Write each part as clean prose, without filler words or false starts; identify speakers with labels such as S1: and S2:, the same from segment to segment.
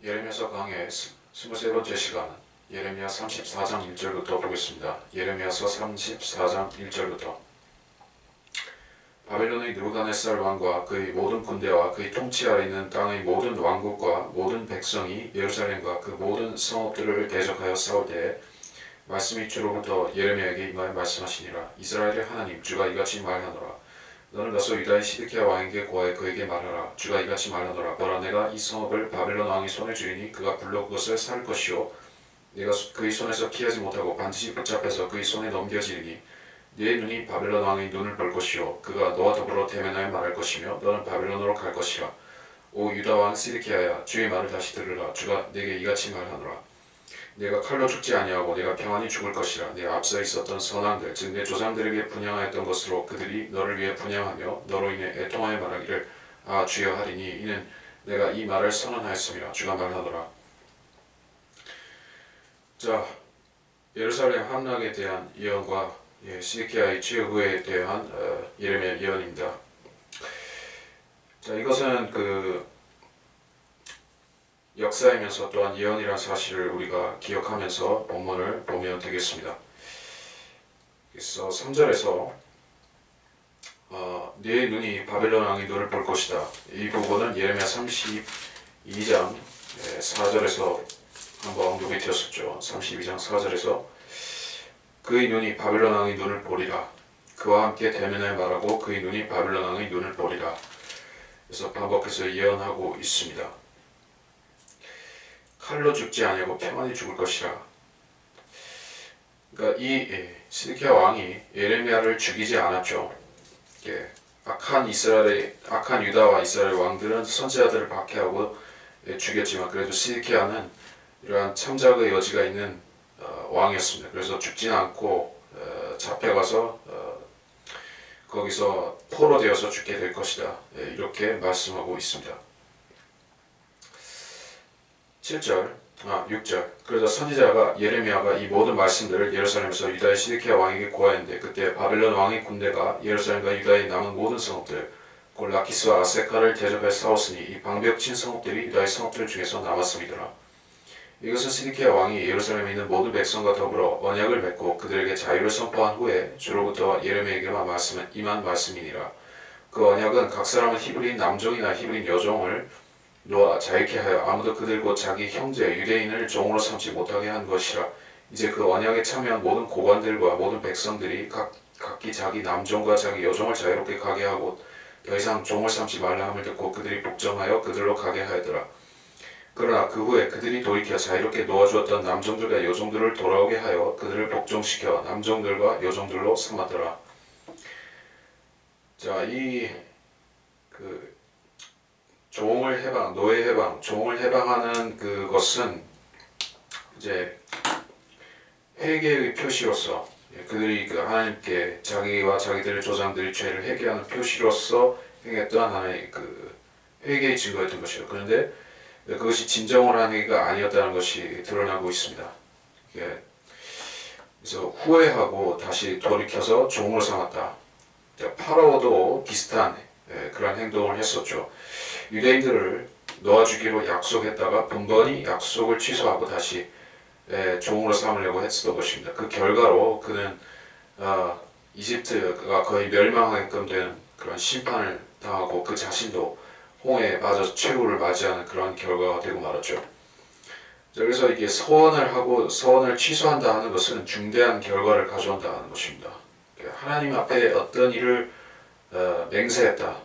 S1: 예레미야서 강의 23번째 시간은 예레미야 34장 1절부터 보겠습니다. 예레미야서 34장 1절부터 바벨론의 느부갓네살 왕과 그의 모든 군대와 그의 통치 아래 있는 땅의 모든 왕국과 모든 백성이 예루살렘과 그 모든 성읍들을 대적하여 싸울 때에 말씀이 주로부터 예레미야에게 임하여 말씀하시니라. 이스라엘의 하나님 주가 이같이 말하노라. 너는 가서 유다의 시드기야 왕에게 고하여 그에게 말하라. 주가 이같이 말하노라. 보라, 내가 이 성읍을 바벨론 왕의 손에 주리니 그가 불러 그것을 살 것이요 내가 그의 손에서 피하지 못하고 반드시 붙잡혀서 그의 손에 넘겨지리니 네 눈이 바벨론 왕의 눈을 볼 것이요 그가 너와 더불어 대면하여 말할 것이며 너는 바벨론으로 갈 것이라. 오 유다 왕 시드기야야, 주의 말을 다시 들으라. 주가 내게 이같이 말하노라. 내가 칼로 죽지 아니하고 내가 평안히 죽을 것이라. 내 앞서 있었던 선왕들 즉 내 조상들에게 분향하였던 것으로 그들이 너를 위해 분향하며 너로 인해 애통하여 말하기를 아 주여 하리니 이는 내가 이 말을 선언하였음이라. 주가 말하노라. 자, 예루살렘 함락에 대한 예언과 시드기야의 최후에 대한 예레미야 예언입니다. 자, 이것은 역사이면서 또한 예언이라는 사실을 우리가 기억하면서 본문을 보면 되겠습니다. 그래서 3절에서 네 눈이 바벨론 왕의 눈을 볼 것이다. 이 부분은 예레미야 32장 4절에서 한번 언급이 되었었죠. 32장 4절에서 그의 눈이 바벨론 왕의 눈을 보리라. 그와 함께 대면하여 말하고 그의 눈이 바벨론 왕의 눈을 보리라. 그래서 반복해서 예언하고 있습니다. 칼로 죽지 아니하고 평안히 죽을 것이라. 그러니까 이 시드기야 왕이 예레미야를 죽이지 않았죠. 악한 유다와 이스라엘 왕들은 선지자들을 박해하고 죽였지만 그래도 시드기야는 이러한 참작의 여지가 있는 왕이었습니다. 그래서 죽지는 않고 잡혀가서 거기서 포로되어서 죽게 될 것이다. 이렇게 말씀하고 있습니다. 6절 그러자 선지자가 예레미야가 이 모든 말씀들을 예루살렘에서 유다의 시드기야 왕에게 고하였는데 그때 바벨론 왕의 군대가 예루살렘과 유다의 남은 모든 성읍들 곧 라키스와 아세카를 대적하여 싸웠으니 이 방벽 친 성읍들이 유다의 성읍들 중에서 남았음이더라. 이것은 시드기야 왕이 예루살렘에 있는 모든 백성과 더불어 언약을 맺고 그들에게 자유를 선포한 후에 주로부터 예레미야에게만 임한 말씀이니라. 그 언약은 각 사람은 히브리인 남종이나 히브리인 여종을 놓아 자유케 하여 아무도 그들 곧 자기 형제 유대인을 종으로 삼지 못하게 한 것이라. 이제 그 언약에 참여한 모든 고관들과 모든 백성들이 각기 자기 남종과 자기 여종을 자유롭게 가게 하고 더 이상 종을 삼지 말라 함을 듣고 그들이 복종하여 그들로 가게 하였더라. 그러나 그 후에 그들이 돌이켜 자유롭게 놓아주었던 남종들과 여종들을 돌아오게 하여 그들을 복종시켜 남종들과 여종들로 삼았더라. 자, 종을 해방, 노예 해방, 종을 해방하는 그것은 이제 회개의 표시로서 그들이 하나님께 자기와 자기들의 조상들의 죄를 회개하는 표시로서 행했던 하나의 회개의 증거였던 것이요. 그런데 그것이 진정으로 한 회개가 아니었다는 것이 드러나고 있습니다. 그래서 후회하고 다시 돌이켜서 종으로 삼았다. 파라오도 비슷한 그런 행동을 했었죠. 유대인들을 놓아주기로 약속했다가 번번이 약속을 취소하고 다시 종으로 삼으려고 했었던 것입니다. 그 결과로 그는 이집트가 거의 멸망하게끔 되는 그런 심판을 당하고 그 자신도 홍해에 빠져서 최후를 맞이하는 그런 결과가 되고 말았죠. 그래서 이게 서원을 취소한다 하는 것은 중대한 결과를 가져온다 하는 것입니다. 하나님 앞에 어떤 일을 맹세했다,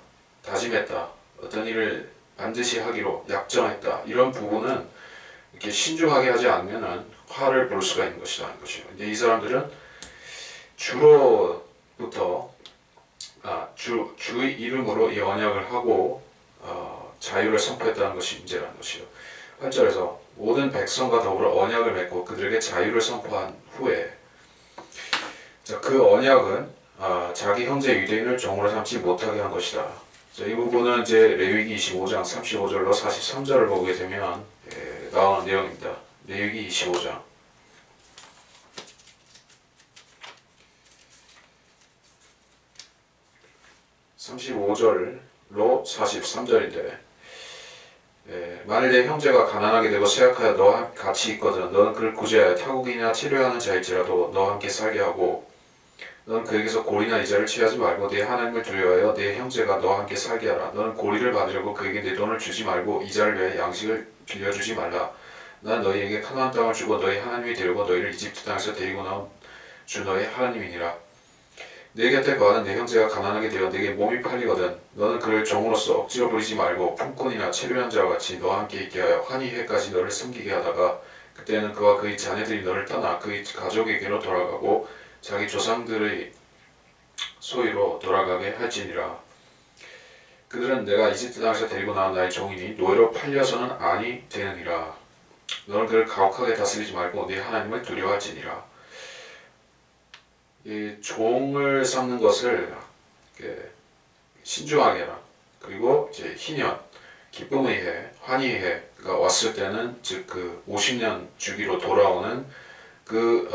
S1: 다짐했다, 어떤 일을 반드시 하기로 약정했다, 이런 부분은 이렇게 신중하게 하지 않으면 화를 부를 수가 있는 것이라는 것이죠. 근데 이 사람들은 주로부터 주의 이름으로 이 언약을 하고 자유를 선포했다는 것이 문제라는 것이요. 8절에서 모든 백성과 더불어 언약을 맺고 그들에게 자유를 선포한 후에 그 언약은 자기 형제 유대인을 종으로 삼지 못하게 한 것이다. 자, 이 부분은 이제 레위기 25장 35절로 43절을 보게 되면 나오는 내용입니다. 레위기 25장 35절로 43절인데 만일 내 형제가 가난하게 되고 쇠약하여 너와 같이 있거든 너는 그를 구제하여 타국이나 치료하는 자일지라도 너와 함께 살게 하고 너는 그에게서 고리나 이자를 취하지 말고 내 하나님을 두려워하여 내 형제가 너와 함께 살게 하라. 너는 고리를 받으려고 그에게 내 돈을 주지 말고 이자를 위하여 양식을 빌려주지 말라. 난 너희에게 가나안 땅을 주고 너희 하나님이 되려고 너희를 이집트 땅에서 데리고 나온 주 너희 하나님이니라. 내 곁에 거하는 내 형제가 가난하게 되어 내게 몸이 팔리거든 너는 그를 종으로서 억지로 부리지 말고 품꾼이나 체류한 자와 같이 너와 함께 있게 하여 환희해까지 너를 섬기게 하다가 그때는 그와 그의 자녀들이 너를 떠나 그의 가족에게로 돌아가고 자기 조상들의 소유로 돌아가게 할지니라. 그들은 내가 이집트 땅에서 데리고 나온 나의 종이니 노예로 팔려서는 아니 되느니라. 너는 그를 가혹하게 다스리지 말고 네 하나님을 두려워할지니라. 이 종을 삼는 것을 신중하게 해라. 그리고 이제 희년, 기쁨의 해, 환희의 해가 왔을 때는 즉 그 50년 주기로 돌아오는 그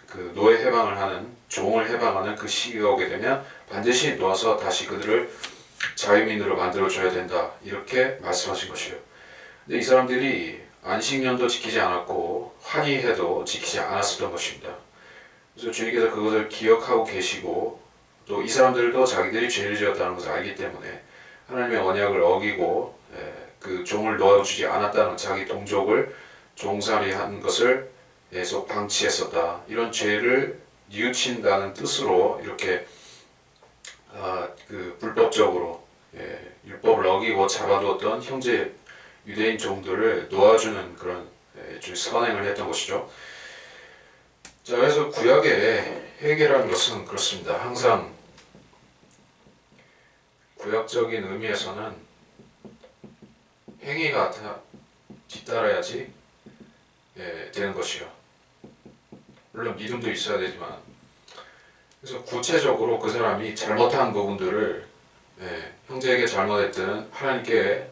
S1: 그 노예 해방을 하는 종을 해방하는 그 시기가 오게 되면 반드시 놓아서 다시 그들을 자유민으로 만들어줘야 된다. 이렇게 말씀하신 것이에요. 근데 이 사람들이 안식년도 지키지 않았고 환희해도 지키지 않았었던 것입니다. 그래서 주님께서 그것을 기억하고 계시고 또 이 사람들도 자기들이 죄를 지었다는 것을 알기 때문에 하나님의 언약을 어기고 그 종을 놓아주지 않았다는 자기 동족을 종살이한 것을 계속 방치했었다. 이런 죄를 뉘우친다는 뜻으로 이렇게 그 불법적으로 율법을 어기고 잡아두었던 형제 유대인 종들을 놓아주는 그런 선행을 했던 것이죠. 자, 그래서 구약의 회개라는 것은 그렇습니다. 항상 구약적인 의미에서는 행위가 뒤따라야지 되는 것이요. 물론 믿음도 있어야 되지만 그래서 구체적으로 그 사람이 잘못한 부분들을 형제에게 잘못했든 하나님께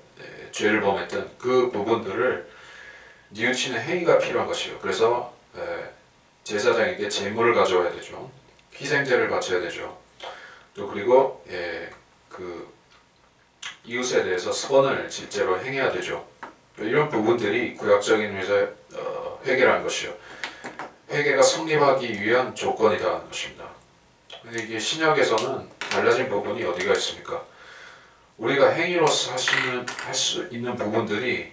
S1: 죄를 범했든 그 부분들을 뉘우치는 행위가 필요한 것이요. 그래서 제사장에게 제물을 가져와야 되죠. 희생제를 바쳐야 되죠. 또 그리고 그 이웃에 대해서 선을 실제로 행해야 되죠. 이런 부분들이 구약적인 의미에서 회개라는 것이요. 회개가 성립하기 위한 조건이라는 것입니다. 근데 이게 신약에서는 달라진 부분이 어디가 있습니까? 우리가 행위로서 할 수 있는 부분들이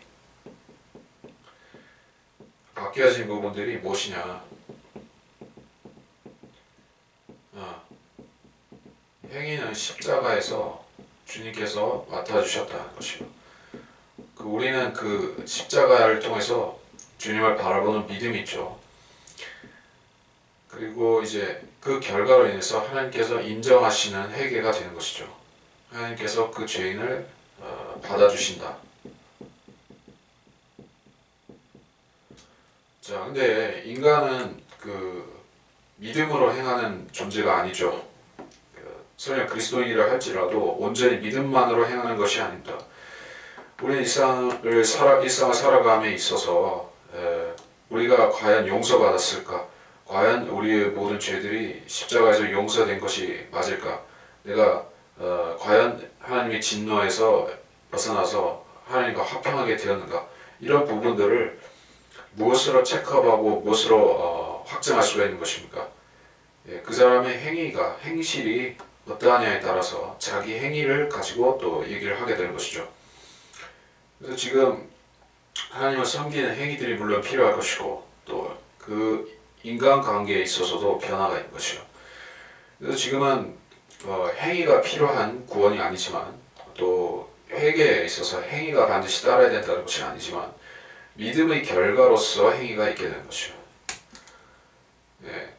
S1: 바뀌어진 부분들이 무엇이냐? 행위는 십자가에서 주님께서 맡아주셨다는 것이요. 우리는 그 십자가를 통해서 주님을 바라보는 믿음이 있죠. 그리고 이제 그 결과로 인해서 하나님께서 인정하시는 회개가 되는 것이죠. 하나님께서 그 죄인을 받아주신다. 자, 근데 인간은 그 믿음으로 행하는 존재가 아니죠. 설령 그리스도인이라 할지라도 온전히 믿음만으로 행하는 것이 아닙니다. 우리는 일상을 살아감에 있어서 우리가 과연 용서받았을까? 과연 우리의 모든 죄들이 십자가에서 용서된 것이 맞을까? 내가 과연 하나님의 진노에서 벗어나서 하나님과 화평하게 되었는가? 이런 부분들을 무엇으로 체크업하고 무엇으로 확정할 수가 있는 것입니까? 그 사람의 행실이 어떠하냐에 따라서 자기 행위를 가지고 또 얘기를 하게 되는 것이죠. 그래서 지금 하나님을 섬기는 행위들이 물론 필요할 것이고 또 그 인간관계에 있어서도 변화가 있는 것이요. 그래서 지금은 행위가 필요한 구원이 아니지만 또 회개에 있어서 행위가 반드시 따라야 된다는 것이 아니지만 믿음의 결과로서 행위가 있게 되는 것이요.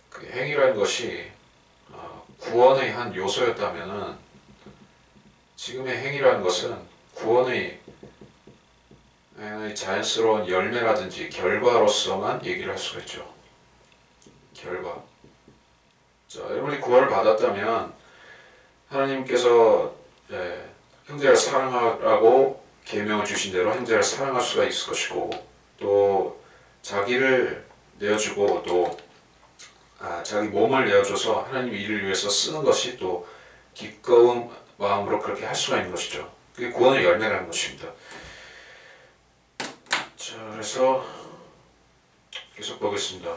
S1: 그 행위라는 것이 구원의 한 요소였다면은 지금의 행위라는 것은 구원의 자연스러운 열매라든지 결과로서만 얘기를 할 수가 있죠. 결과. 자, 여러분이 구원을 받았다면 하나님께서 형제를 사랑하라고 계명을 주신 대로 형제를 사랑할 수가 있을 것이고 또 자기를 내어주고 또 자기 몸을 내어줘서 하나님의 일을 위해서 쓰는 것이 또 기꺼운 마음으로 그렇게 할 수가 있는 것이죠. 그게 구원의 열매라는 것입니다. 자, 그래서 계속 보겠습니다.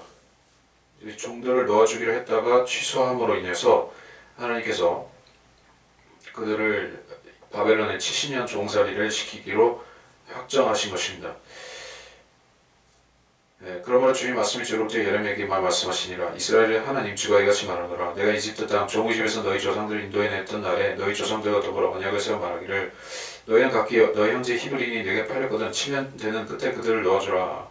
S1: 이 종들을 놓아주기로 했다가 취소함으로 인해서 하나님께서 그들을 바벨론에 70년 종살이를 시키기로 확정하신 것입니다. 그러므로 주님 말씀이 저로부터 예레미야에게 말씀하시니라. 이스라엘의 하나님 주가 이같이 말하노라. 내가 이집트 땅 종의 집에서 너희 조상들을 인도해 냈던 날에 너희 조상들과 더불어 언약을 세워 말하기를 너희는 각기 너희 형제 히브리인이 내게 팔렸거든 7년 되는 그때 그들을 넣어주라.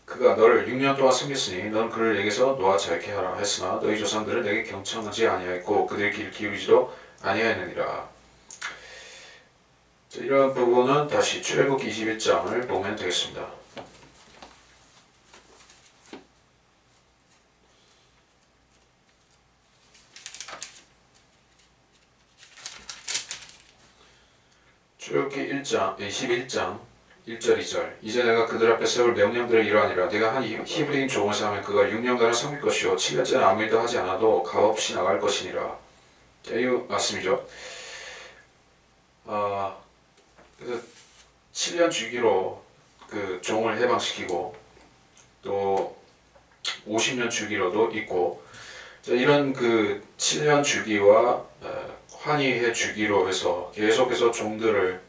S1: 그가 너를 6년 동안 섬겼으니 너는 그를 내게서 놓아 자유케 하라 했으나 너희 조상들은 내게 경청하지 아니하였고 그들의 귀를 기울이지도 아니하였느니라. 이런 부분은 다시 출애굽기 21장을 보면 되겠습니다. 출애굽기 21장 1절 2절 이제 내가 그들 앞에 세울 명령들을 이러하니라. 내가 한 히브리인 종을 삼으면 그가 6년간을 섬길 것이요 7년째는 아무 일도 하지 않아도 값없이 나갈 것이니라. 이 말씀이죠. 그래서 7년 주기로 그 종을 해방시키고 또 50년 주기로도 있고 이런 그 7년 주기와 환희의 주기로 해서 계속해서 종들을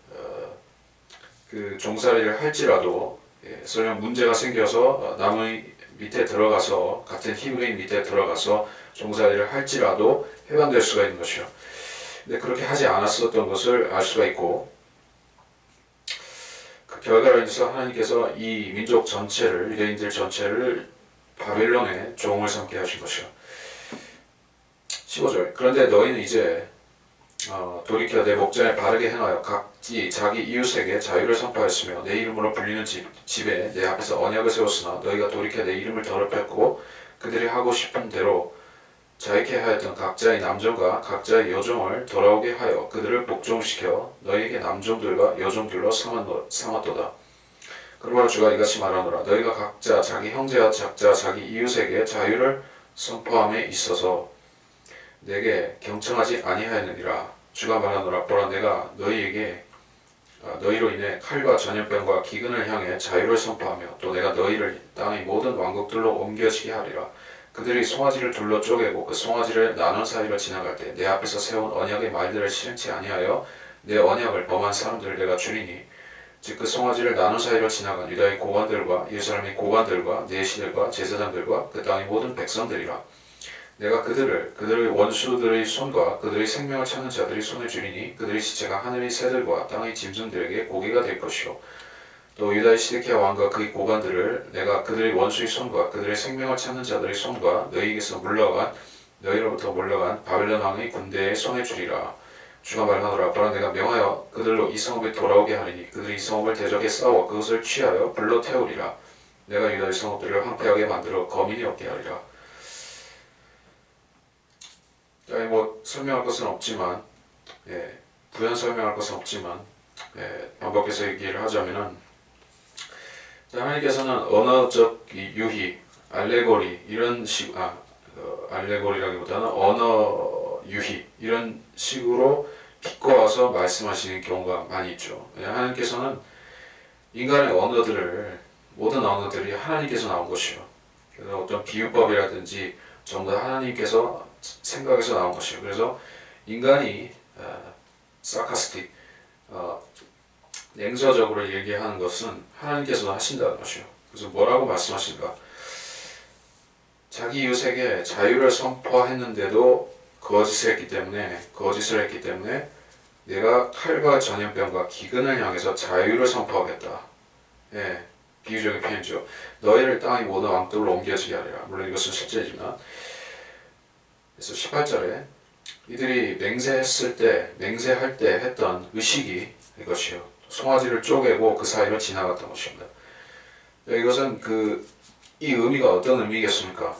S1: 그 종살이를 할지라도 설령 문제가 생겨서 남의 밑에 들어가서 같은 히브리인 밑에 들어가서 종살이를 할지라도 해방될 수가 있는 것이요. 근데 그렇게 하지 않았었던 것을 알 수가 있고 그 결과로 인해서 하나님께서 이 민족 전체를 유대인들 전체를 바벨론의 종을 삼게 하신 것이요. 15절 그런데 너희는 이제 돌이켜 내 목전에 바르게 행하여 각기 자기 이웃에게 자유를 선포하였으며 내 이름으로 불리는 집에 내 앞에서 언약을 세웠으나 너희가 돌이켜 내 이름을 더럽혔고 그들이 하고 싶은 대로 자유케 하였던 각자의 남종과 각자의 여종을 돌아오게 하여 그들을 복종시켜 너희에게 남종들과 여종들로 삼았도다. 그러므로 주가 이같이 말하노라. 너희가 각자 자기 형제와 각자 자기 이웃에게 자유를 선포함에 있어서 내게 경청하지 아니하였느니라. 주가 말하노라. 보라 내가 너희에게 너희로 인해 칼과 전염병과 기근을 향해 자유를 선포하며 또 내가 너희를 땅의 모든 왕국들로 옮겨지게 하리라. 그들이 송아지를 둘러 쪼개고 그 송아지를 나눈 사이로 지나갈 때 내 앞에서 세운 언약의 말들을 실행치 아니하여 내 언약을 범한 사람들을 내가 줄이니 즉 그 송아지를 나눈 사이로 지나간 유다의 고관들과 예루살렘의 고관들과 내시들과 제사장들과 그 땅의 모든 백성들이라. 내가 그들의 원수들의 손과 그들의 생명을 찾는 자들의 손에 줄이니 그들의 시체가 하늘의 새들과 땅의 짐승들에게 고기가 될 것이요 또 유다의 시드기야 왕과 그의 고관들을 내가 그들의 원수의 손과 그들의 생명을 찾는 자들의 손과 너희에게서 너희로부터 물러간 바벨론 왕의 군대의 손에 주리라. 주가 말하노라. 보라 내가 명하여 그들로 이 성읍에 돌아오게 하리니 그들이 이 성읍을 대적해 싸워 그것을 취하여 불러 태우리라. 내가 유다의 성읍들을 황폐하게 만들어 거민이 없게 하리라. 설명할 것은 없지만 부연 설명할 것은 없지만 반복해서 얘기를 하자면은 하나님께서는 언어적 유희, 알레고리 이런 알레고리라기보다는 언어 유희 이런 식으로 비꼬아서 말씀하시는 경우가 많이 있죠. 하나님께서는 인간의 모든 언어들이 하나님께서 나온 것이요. 그래서 어떤 비유법이라든지 전부 다 하나님께서 생각에서 나온 것이에요. 그래서 인간이 사카스틱 냉소적으로 얘기하는 것은 하나님께서 하신다는 것이요. 그래서 뭐라고 말씀하신가? 자기 이웃에게 자유를 선포했는데도 거짓을 했기 때문에 내가 칼과 전염병과 기근을 향해서 자유를 선포하겠다. 비유적인 표현이죠. 너희를 땅의 모든 왕들로 옮겨지게 하리라. 물론 이것은 실제지만 그래서 18절에 이들이 맹세할 때 했던 의식이 이것이요. 송아지를 쪼개고 그 사이로 지나갔던 것입니다. 이것은 이 의미가 어떤 의미겠습니까?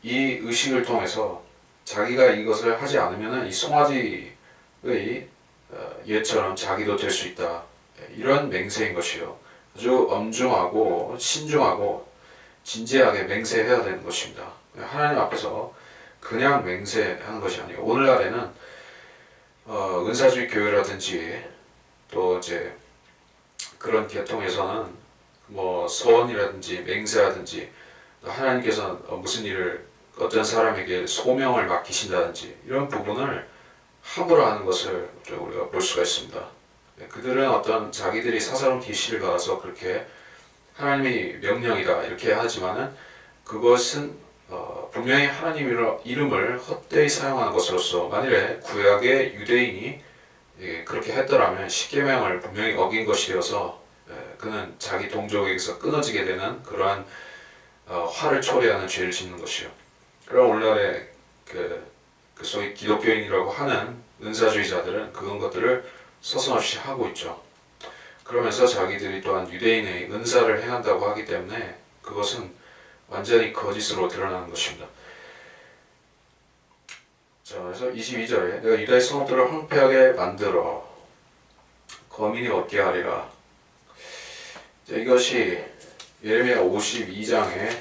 S1: 이 의식을 통해서 자기가 이것을 하지 않으면 이 송아지의 예처럼 자기도 될 수 있다. 이런 맹세인 것이요. 아주 엄중하고 신중하고 진지하게 맹세해야 되는 것입니다. 하나님 앞에서 그냥 맹세하는 것이 아니에요. 오늘날에는 은사주의 교회라든지 또 이제 그런 계통에서는 뭐 서원이라든지 맹세라든지 하나님께서 무슨 일을 어떤 사람에게 소명을 맡기신다든지 이런 부분을 함부로 하는 것을 우리가 볼 수가 있습니다. 그들은 어떤 자기들이 사사로운 계시를 받아서 그렇게 하나님의 명령이다 이렇게 하지만은 그것은 분명히 하나님 이름을 헛되이 사용하는 것으로서 만일에 구약의 유대인이 그렇게 했더라면 십계명을 분명히 어긴 것이어서 그는 자기 동족에게서 끊어지게 되는 그러한 화를 초래하는 죄를 짓는 것이요. 그럼 오늘날의 그 소위 기독교인이라고 하는 은사주의자들은 그런 것들을 서슴없이 하고 있죠. 그러면서 자기들이 또한 유대인의 은사를 행한다고 하기 때문에 그것은 완전히 거짓으로 드러나는 것입니다. 자, 그래서 22절에 내가 유다의 성읍들을 황폐하게 만들어 거민이 얻게 하리라. 자, 이것이 예레미야 52장에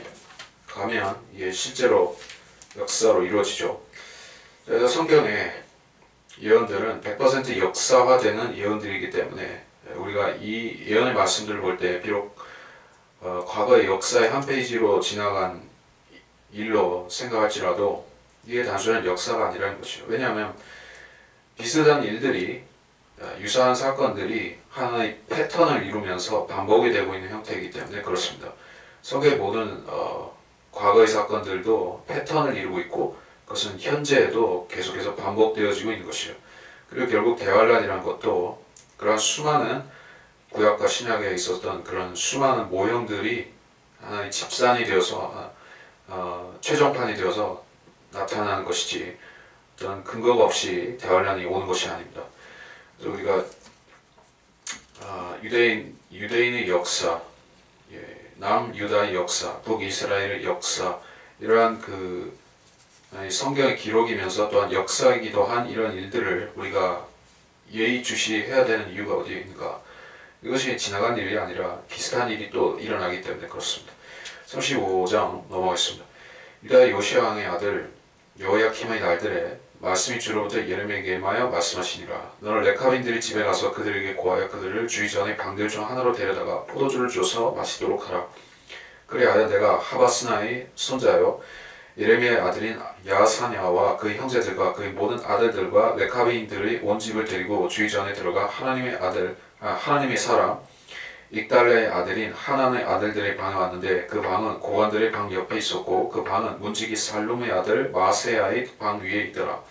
S1: 가면 이게 실제로 역사로 이루어지죠. 그래서 성경의 예언들은 100% 역사화되는 예언들이기 때문에 우리가 이 예언의 말씀들을 볼 때 비록 과거의 역사의 한 페이지로 지나간 일로 생각할지라도 이게 단순한 역사가 아니라는 것이죠. 왜냐하면 비슷한 일들이 유사한 사건들이 하나의 패턴을 이루면서 반복이 되고 있는 형태이기 때문에 그렇습니다. 성경의 모든 과거의 사건들도 패턴을 이루고 있고 그것은 현재에도 계속해서 반복되어지고 있는 것이죠. 그리고 결국 대환란이라는 것도 그런 수많은 구약과 신약에 있었던 그런 수많은 모형들이 하나의 집산이 되어서 최종판이 되어서 나타나는 것이지 어떤 근거가 없이 대환란이 오는 것이 아닙니다. 그래서 우리가 유대인의 역사, 남유다의 역사, 북이스라엘의 역사 이러한 그 성경의 기록이면서 또한 역사이기도 한 이런 일들을 우리가 예의주시해야 되는 이유가 어디에 있는가? 이것이 지나간 일이 아니라 비슷한 일이 또 일어나기 때문에 그렇습니다. 35장 넘어가겠습니다. 유다 요시야 왕의 아들 여호야킴의 날들에 말씀이 주로부터 예레미야에게 임하여 말씀하시니라. 너는 레카빈들이 집에 가서 그들에게 고하여 그들을 주의 전에 방들 중 하나로 데려다가 포도주를 줘서 마시도록 하라. 그리하여 내가 하바스나의 손자요 예레미야의 아들인 야사냐와 그의 형제들과 그의 모든 아들들과 레카비인들의 온 집을 데리고 주의 전에 들어가 하나님의 사람 익달레의 아들인 하난의 아들들의 방에 왔는데 그 방은 고관들의 방 옆에 있었고 그 방은 문지기 살룸의 아들 마세야의 방 위에 있더라.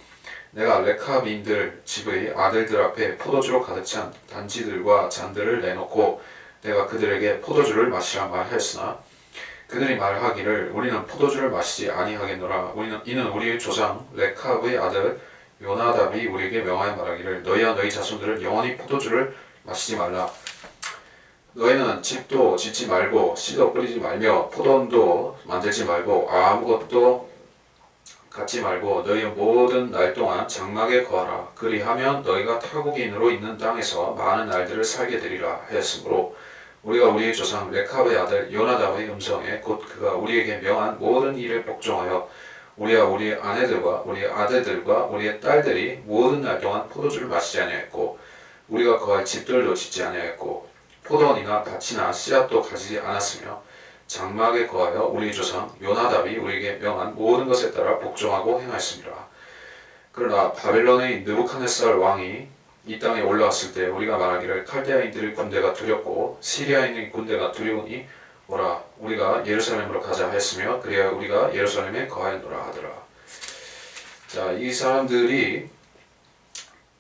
S1: 내가 레카비인들 집의 아들들 앞에 포도주로 가득 찬 단지들과 잔들을 내놓고 내가 그들에게 포도주를 마시라 말하였으나 그들이 말하기를 우리는 포도주를 마시지 아니하겠노라. 이는 우리의 조상 레캅의 아들 요나답이 우리에게 명하여 말하기를 너희와 너희 자손들은 영원히 포도주를 마시지 말라. 너희는 집도 짓지 말고 씨도 뿌리지 말며 포도원도 만들지 말고 아무것도 갖지 말고 너희의 모든 날 동안 장막에 거하라. 그리하면 너희가 타국인으로 있는 땅에서 많은 날들을 살게 되리라 하였으므로 우리가 우리의 조상 레캅의 아들 요나답의 음성에 곧 그가 우리에게 명한 모든 일에 복종하여 우리와 우리의 아내들과 우리의 아들들과 우리의 딸들이 모든 날 동안 포도주를 마시지 아니하였고 우리가 거할 집들도 짓지 아니하였고 포도원이나 밭이나 씨앗도 가지지 않았으며 장막에 거하여 우리의 조상 요나답이 우리에게 명한 모든 것에 따라 복종하고 행하였습니다. 그러나 바벨론의 느부갓네살 왕이 이 땅에 올라왔을 때 우리가 말하기를 칼데아인들의 군대가 두렵고 시리아인의 군대가 두려우니 오라 우리가 예루살렘으로 가자 하였으며 그래야 우리가 예루살렘에 거하였노라 하더라. 자, 이 사람들이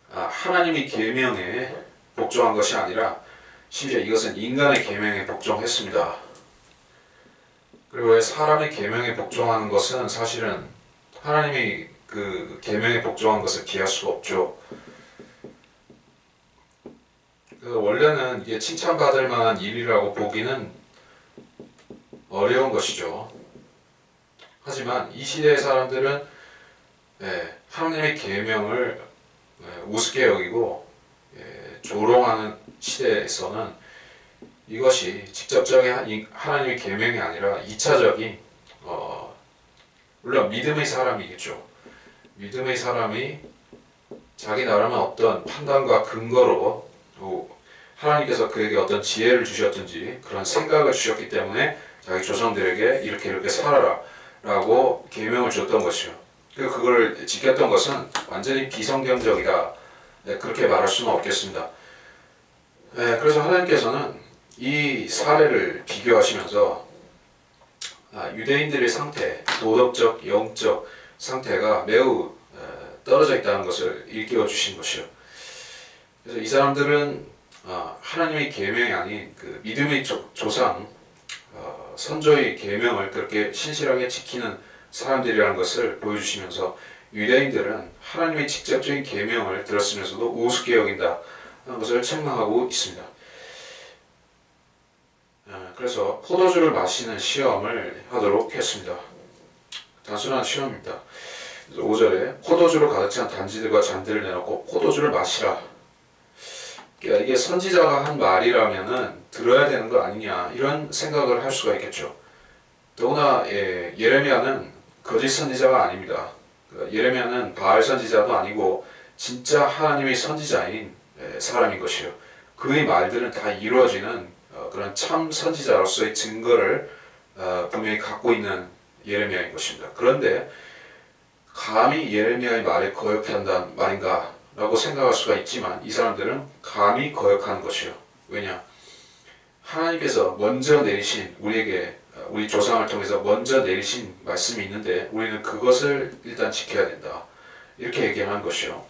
S1: 하나님의 계명에 복종한 것이 아니라 심지어 이것은 인간의 계명에 복종했습니다. 그리고 사람의 계명에 복종하는 것은 사실은 하나님의 그 계명에 복종한 것을 기할 수가 없죠. 원래는 이게 칭찬받을 만한 일이라고 보기는 어려운 것이죠. 하지만 이 시대의 사람들은 하나님의 계명을 우습게 여기고 조롱하는 시대에서는 이것이 직접적인 하나님의 계명이 아니라 2차적인 물론 믿음의 사람이겠죠. 믿음의 사람이 자기 나름의 어떤 판단과 근거로 하나님께서 그에게 어떤 지혜를 주셨든지 그런 생각을 주셨기 때문에 자기 조상들에게 이렇게 살아라 라고 계명을 줬던 것이요. 그걸 지켰던 것은 완전히 비성경적이다, 그렇게 말할 수는 없겠습니다. 그래서 하나님께서는 이 사례를 비교하시면서 유대인들의 상태, 도덕적, 영적 상태가 매우 떨어져 있다는 것을 일깨워 주신 것이요. 그래서 이 사람들은 하나님의 계명이 아닌 그 믿음의 조상, 선조의 계명을 그렇게 신실하게 지키는 사람들이라는 것을 보여주시면서 유대인들은 하나님의 직접적인 계명을 들었으면서도 우습게 여긴다 하는 것을 책망하고 있습니다. 그래서 포도주를 마시는 시험을 하도록 했습니다. 단순한 시험입니다. 5절에 포도주로 가득 찬 단지들과 잔들을 내놓고 포도주를 마시라. 그러니까 이게 선지자가 한 말이라면은 들어야 되는 거 아니냐, 이런 생각을 할 수가 있겠죠. 더구나 예레미야는 거짓 선지자가 아닙니다. 예레미야는 바알 선지자도 아니고 진짜 하나님의 선지자인 사람인 것이요. 그의 말들은 다 이루어지는 그런 참 선지자로서의 증거를 분명히 갖고 있는 예레미야인 것입니다. 그런데 감히 예레미야의 말에 거역한다는 말인가 라고 생각할 수가 있지만 이 사람들은 감히 거역하는 것이요. 왜냐? 하나님께서 먼저 내리신, 우리에게 우리 조상을 통해서 먼저 내리신 말씀이 있는데 우리는 그것을 일단 지켜야 된다, 이렇게 얘기하는 것이요.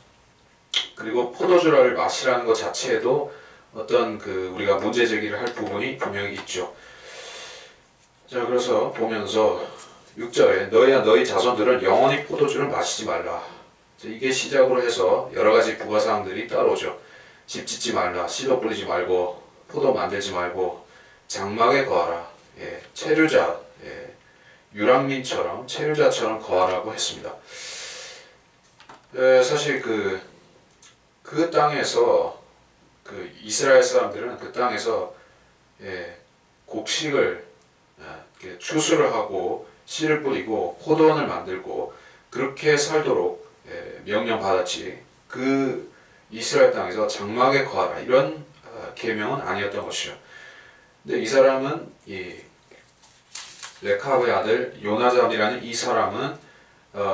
S1: 그리고 포도주를 마시라는 것 자체에도 어떤 우리가 문제 제기를 할 부분이 분명히 있죠. 자, 그래서 보면서 6절에 너희와 너희 자손들은 영원히 포도주를 마시지 말라. 이게 시작으로 해서 여러가지 부가사항들이 따라오죠. 집 짓지 말라, 씨도 뿌리지 말고, 포도 만들지 말고, 장막에 거하라, 체류자, 유랑민처럼 체류자처럼 거하라고 했습니다. 사실 그 땅에서 이스라엘 사람들은 그 땅에서 곡식을 추수를 하고 씨를 뿌리고 포도원을 만들고 그렇게 살도록 명령받았지, 그 이스라엘 땅에서 장막에 거하라 이런 계명은 아니었던 것이요. 근데 이 사람은 레카브의 아들 요나답이라는 이 사람은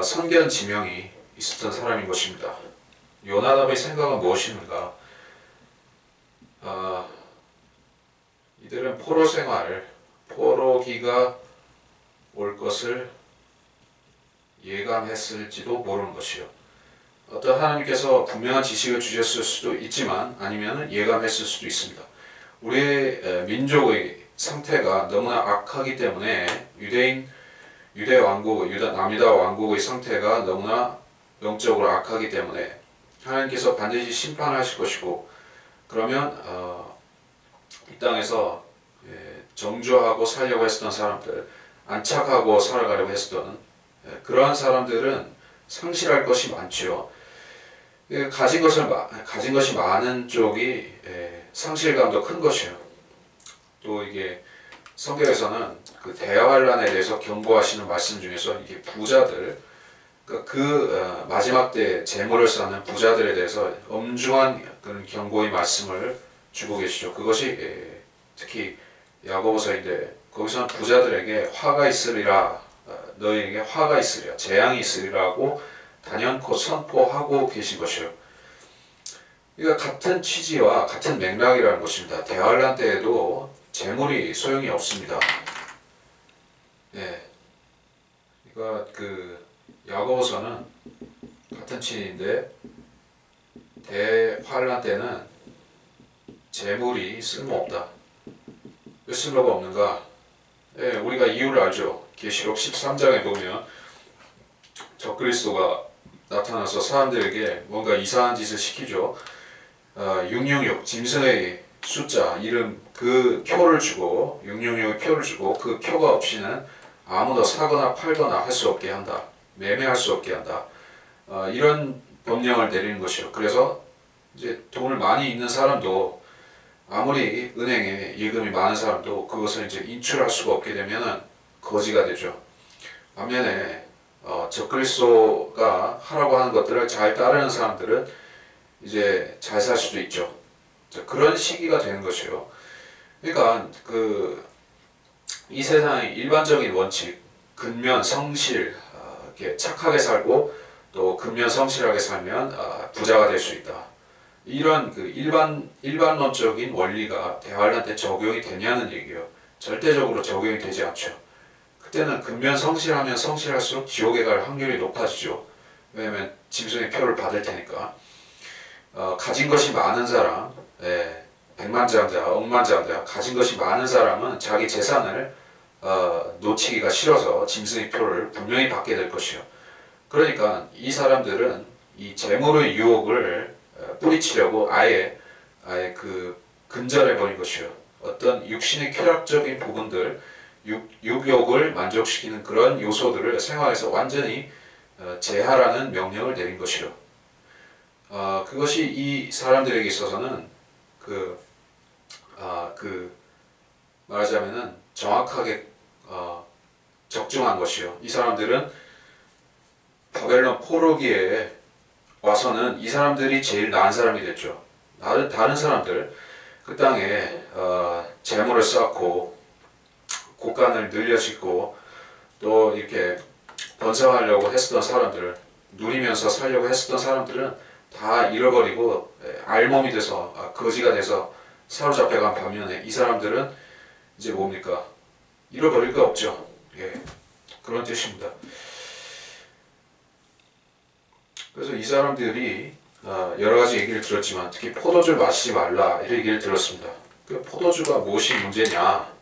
S1: 선견 지명이 있었던 사람인 것입니다. 요나답의 생각은 무엇인가? 이들은 포로 생활, 포로기가 올 것을 예감했을지도 모르는 것이요. 어떤 하나님께서 분명한 지식을 주셨을 수도 있지만 아니면 예감했을 수도 있습니다. 우리의 민족의 상태가 너무나 악하기 때문에 유대 왕국, 남유다 왕국의 상태가 너무나 영적으로 악하기 때문에 하나님께서 반드시 심판하실 것이고, 그러면 이 땅에서 정죄하고 살려고 했던 사람들, 안착하고 살아가려고 했던 그러한 사람들은 상실할 것이 많지요. 가진 것이 많은 쪽이 상실감도 큰 것이요. 또 이게 성경에서는 그 대환란에 대해서 경고하시는 말씀 중에서 이게 부자들, 마지막 때 재물을 쌓는 부자들에 대해서 엄중한 그런 경고의 말씀을 주고 계시죠. 그것이 특히 야고보서인데, 거기서는 부자들에게 화가 있으리라, 너희에게 화가 있으리라, 재앙이 있으리라고 단연코 선포하고 계신 것이요. 그러니까 같은 취지와 같은 맥락이라는 것입니다. 대환란 때에도 재물이 소용이 없습니다. 그러니까 야고보서는 같은 취지인데 대환란 때는 재물이 쓸모없다. 왜 쓸모가 없는가? 우리가 이유를 알죠. 계시록 13장에 보면 적그리스도가 나타나서 사람들에게 뭔가 이상한 짓을 시키죠. 666 짐승의 숫자, 이름, 그 표를 주고 666의 표를 주고 그 표가 없이는 아무도 사거나 팔거나 할 수 없게 한다. 매매할 수 없게 한다. 이런 법령을 내리는 것이요. 그래서 이제 돈을 많이 있는 사람도, 아무리 은행에 예금이 많은 사람도 그것을 이제 인출할 수가 없게 되면은 거지가 되죠. 반면에 적그리스도가 하라고 하는 것들을 잘 따르는 사람들은 이제 잘 살 수도 있죠. 그런 시기가 되는 것이요. 그러니까 이 세상의 일반적인 원칙, 근면 성실, 이렇게 착하게 살고 또 근면 성실하게 살면 부자가 될 수 있다. 이런 일반론적인 원리가 대환란 때 적용이 되냐는 얘기예요. 절대적으로 적용이 되지 않죠. 그때는 근면 성실하면 성실할수록 지옥에 갈 확률이 높아지죠. 왜냐면 짐승의 표를 받을 테니까. 가진 것이 많은 사람, 백만장자, 억만장자, 가진 것이 많은 사람은 자기 재산을 놓치기가 싫어서 짐승의 표를 분명히 받게 될 것이요. 그러니까 이 사람들은 이 재물의 유혹을 뿌리치려고 아예 근절해 버린 것이요. 어떤 육신의 쾌락적인 부분들, 육욕을 만족시키는 그런 요소들을 생활에서 완전히 제하라는 명령을 내린 것이요. 그것이 이 사람들에게 있어서는 말하자면은 정확하게 적중한 것이요. 이 사람들은 바벨론 포로기에 와서는 이 사람들이 제일 나은 사람이 됐죠. 다른 사람들 그 땅에 재물을 쌓고 곡간을 늘려짓고 또 이렇게 번성하려고 했었던 사람들, 누리면서 살려고 했었던 사람들은 다 잃어버리고 알몸이 돼서 거지가 돼서 사로잡혀간 반면에 이 사람들은 이제 뭡니까? 잃어버릴 거 없죠. 그런 뜻입니다. 그래서 이 사람들이 여러 가지 얘기를 들었지만 특히 포도주를 마시지 말라 이런 얘기를 들었습니다. 그 포도주가 무엇이 문제냐?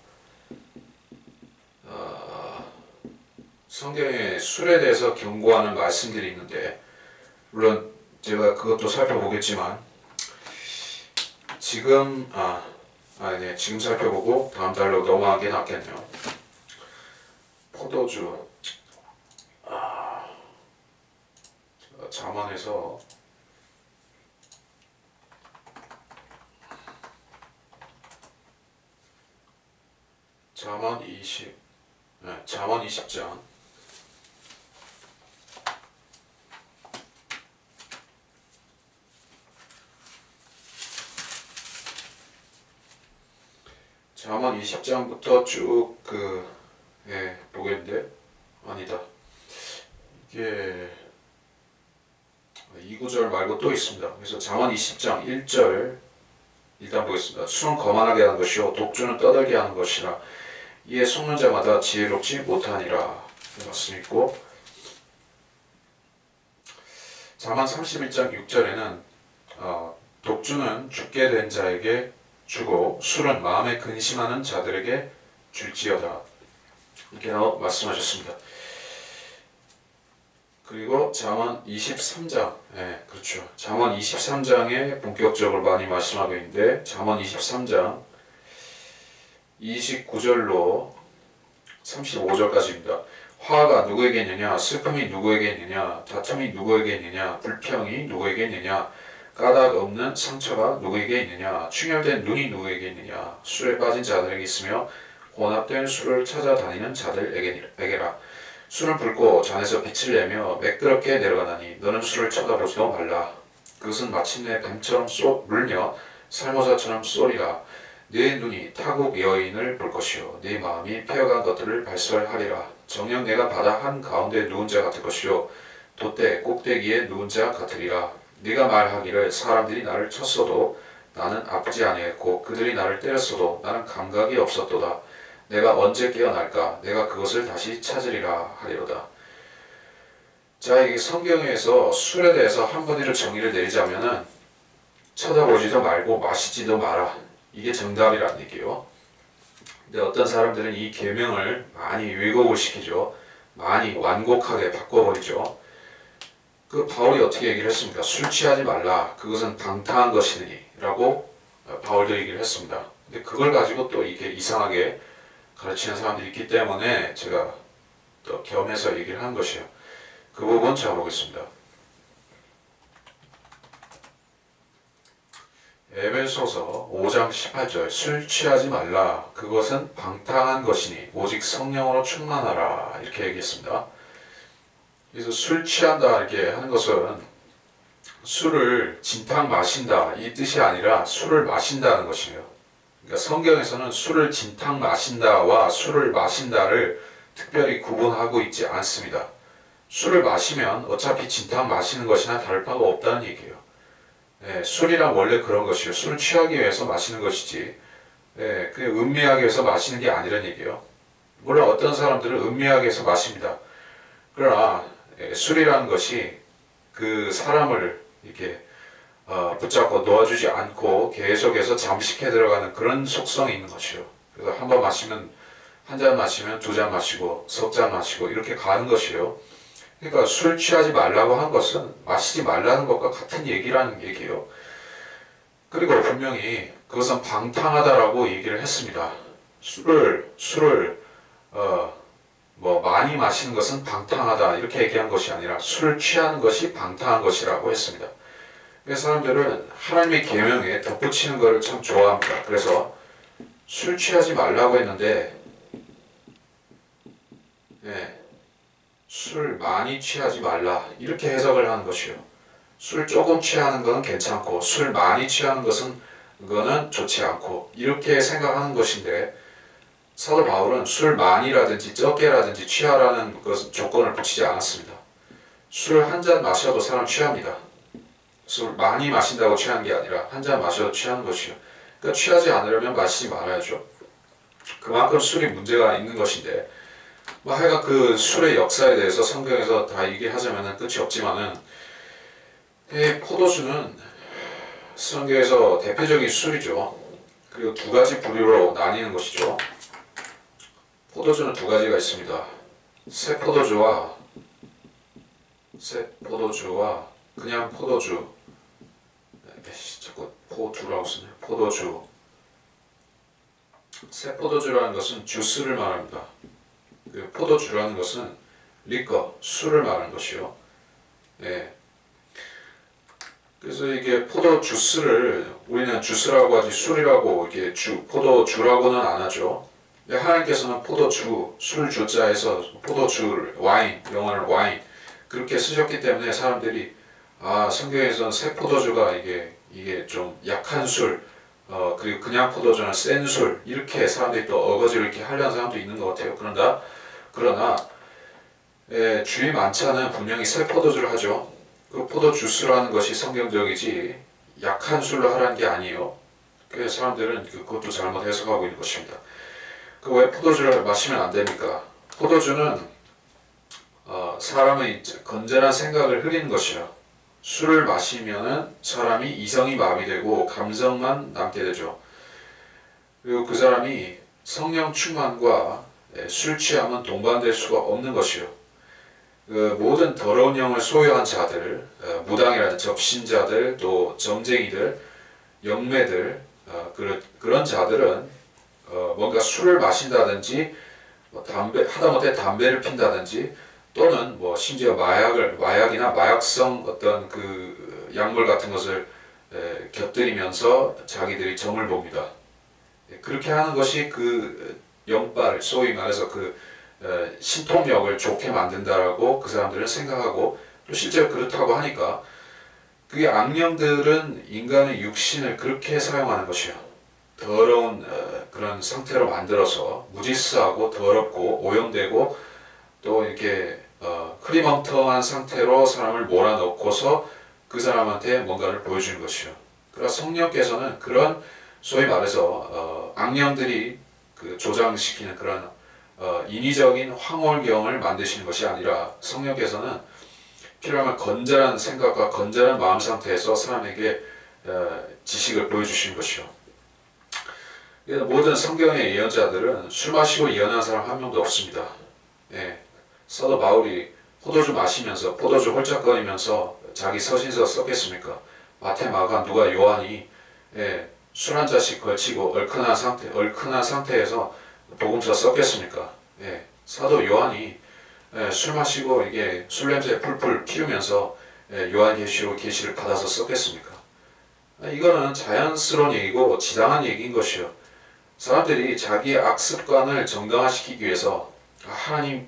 S1: 성경에 술에 대해서 경고하는 말씀들이 있는데 물론 제가 그것도 살펴보겠지만 지금 지금 살펴보고 다음 달로 넘어가는 게 낫겠네요. 포도주 잠언에서 잠언 20장 잠언 20장부터 쭉 보겠는데 아니다. 이게 2구절 말고 또 있습니다. 그래서 잠언 20장 1절 일단 보겠습니다. 술은 거만하게 하는 것이요 독주는 떠들게 하는 것이라 이에 속는 자마다 지혜롭지 못하니라. 말씀이 있고 잠언 31장 6절에는 독주는 죽게 된 자에게 주고 술은 마음에 근심하는 자들에게 줄지어다. 이렇게 말씀하셨습니다. 그리고 잠언 23장, 그렇죠. 잠언 23장에 본격적으로 많이 말씀하고 있는데 잠언 23장 29절로 35절까지입니다. 화가 누구에게 있느냐, 슬픔이 누구에게 있느냐, 다툼이 누구에게 있느냐, 불평이 누구에게 있느냐, 까닭 없는 상처가 누구에게 있느냐, 충혈된 눈이 누구에게 있느냐, 술에 빠진 자들에게 있으며 혼합된 술을 찾아다니는 자들에게라. 술은 붉고 잔에서 빛을 내며 매끄럽게 내려가나니 너는 술을 쳐다보지도 말라. 그것은 마침내 뱀처럼 물며 살모사처럼 쏘리라. 네 눈이 타국 여인을 볼 것이요 네 마음이 패어간 것들을 발설하리라. 정녕 내가 바다 한가운데 누운 자 같을 것이요 돛대 꼭대기에 누운 자 같으리라. 네가 말하기를 사람들이 나를 쳤어도 나는 아프지 아니했고 그들이 나를 때렸어도 나는 감각이 없었도다. 내가 언제 깨어날까? 내가 그것을 다시 찾으리라 하리로다. 자, 이 성경에서 술에 대해서 한 번이를 정의를 내리자면은 쳐다보지도 말고 마시지도 마라. 이게 정답이라는 얘기예요. 근데 어떤 사람들은 이 계명을 많이 왜곡을 시키죠. 많이 완곡하게 바꿔버리죠. 바울이 어떻게 얘기를 했습니까? 술 취하지 말라. 그것은 방탕한 것이니 라고 바울도 얘기를 했습니다. 근데 그걸 가지고 또 이렇게 이상하게 가르치는 사람들이 있기 때문에 제가 또 겸해서 얘기를 한 것이에요. 그 부분 잘 보겠습니다. 에베소서 5장 18절 술 취하지 말라. 그것은 방탕한 것이니 오직 성령으로 충만하라. 이렇게 얘기했습니다. 그래서 술 취한다 이렇게 하는 것은 술을 진탕 마신다 이 뜻이 아니라 술을 마신다는 것이에요. 그러니까 성경에서는 술을 진탕 마신다와 술을 마신다를 특별히 구분하고 있지 않습니다. 술을 마시면 어차피 진탕 마시는 것이나 다를 바가 없다는 얘기예요. 술이란 원래 그런 것이에요. 술을 취하기 위해서 마시는 것이지 그냥 음미하기 위해서 마시는 게 아니란 얘기예요. 물론 어떤 사람들은 음미하기 위해서 마십니다. 그러나 술이라는 것이 그 사람을 이렇게 붙잡고 놓아주지 않고 계속해서 잠식해 들어가는 그런 속성이 있는 것이요. 그래서 한 번 마시면 한 잔 마시면 두 잔 마시고 석 잔 마시고 이렇게 가는 것이요. 그러니까 술 취하지 말라고 한 것은 마시지 말라는 것과 같은 얘기라는 얘기예요. 그리고 분명히 그것은 방탕하다라고 얘기를 했습니다. 술을 뭐 많이 마시는 것은 방탕하다 이렇게 얘기한 것이 아니라 술을 취하는 것이 방탕한 것이라고 했습니다. 사람들은 하나님의 계명에 덧붙이는 것을 참 좋아합니다. 그래서 술 취하지 말라고 했는데 술 많이 취하지 말라 이렇게 해석을 하는 것이요. 술 조금 취하는 것은 괜찮고 술 많이 취하는 것은 그거는 좋지 않고 이렇게 생각하는 것인데 사도 바울은 술 많이라든지 적게라든지 취하라는 것은 조건을 붙이지 않았습니다. 술 한 잔 마셔도 사람 취합니다. 술 많이 마신다고 취하는 게 아니라 한 잔 마셔도 취하는 것이요. 그러니까 취하지 않으려면 마시지 말아야죠. 그만큼 술이 문제가 있는 것인데 뭐 하여간 그 술의 역사에 대해서 성경에서 다 얘기하자면 끝이 없지만은 이 포도주는 성경에서 대표적인 술이죠. 그리고 두 가지 부류로 나뉘는 것이죠. 포도주는 두 가지가 있습니다. 새 포도주와 그냥 포도주. 자꾸 포두라고 쓰네요. 포도주. 새 포도주라는 것은 주스를 말합니다. 그 포도주라는 것은 리커, 술을 말하는 것이요. 그래서 이게 포도 주스를 우리는 주스라고 하지 술이라고 이렇게 포도주라고는 안 하죠. 하나님께서는 포도주, 술 주자에서 포도주를 와인, 영어를 와인 그렇게 쓰셨기 때문에 사람들이 성경에서는 새 포도주가 이게 좀 약한 술, 그리고 그냥 포도주는 센 술 이렇게 사람들이 또 어거지를 이렇게 하려는 사람도 있는 것 같아요. 그러나 주의 만찬은 분명히 새 포도주를 하죠. 그 포도 주스라는 것이 성경적이지 약한 술로 하라는 게 아니에요. 그래서 사람들은 그것도 잘못 해석하고 있는 것입니다. 왜 포도주를 마시면 안 됩니까? 포도주는 사람의 건전한 생각을 흐리는 것이요. 술을 마시면은 사람이 이성이 마비되고 감성만 남게 되죠. 그리고 그 사람이 성령 충만과 술 취함은 동반될 수가 없는 것이요. 그 모든 더러운 영을 소유한 자들, 무당이라는 접신자들, 또 점쟁이들, 영매들, 그런 자들은 뭔가 술을 마신다든지 하다못해 담배를 핀다든지 또는 뭐 심지어 마약이나 마약성 어떤 그 약물 같은 것을 곁들이면서 자기들이 점을 봅니다. 그렇게 하는 것이 그 영빨, 소위 말해서 그 신통력을 좋게 만든다라고 그 사람들은 생각하고 또 실제로 그렇다고 하니까 그게 악령들은 인간의 육신을 그렇게 사용하는 것이요. 더러운 그런 상태로 만들어서 무지스하고 더럽고 오염되고 또 이렇게 흐리멍텅한 상태로 사람을 몰아넣고서 그 사람한테 뭔가를 보여주는 것이요. 그러나 성령께서는 그런 소위 말해서 악령들이 그 조장시키는 그런 인위적인 황홀경을 만드시는 것이 아니라 성령께서는 필요하면 건전한 생각과 건전한 마음 상태에서 사람에게 지식을 보여주시는 것이요. 모든 성경의 예언자들은 술 마시고 예언한 사람 한 명도 없습니다. 사도 바울이 포도주 마시면서 포도주 홀짝거리면서 자기 서신서 썼겠습니까? 마태, 마가, 누가, 요한이 술 한 잔씩 걸치고 얼큰한 상태에서 복음서 썼겠습니까? 사도 요한이 술 마시고 이게 술 냄새 풀풀 피우면서 요한계시록 계시를 받아서 썼겠습니까? 이거는 자연스러운 얘기고 지당한 얘기인 것이요. 사람들이 자기의 악습관을 정당화시키기 위해서 하나님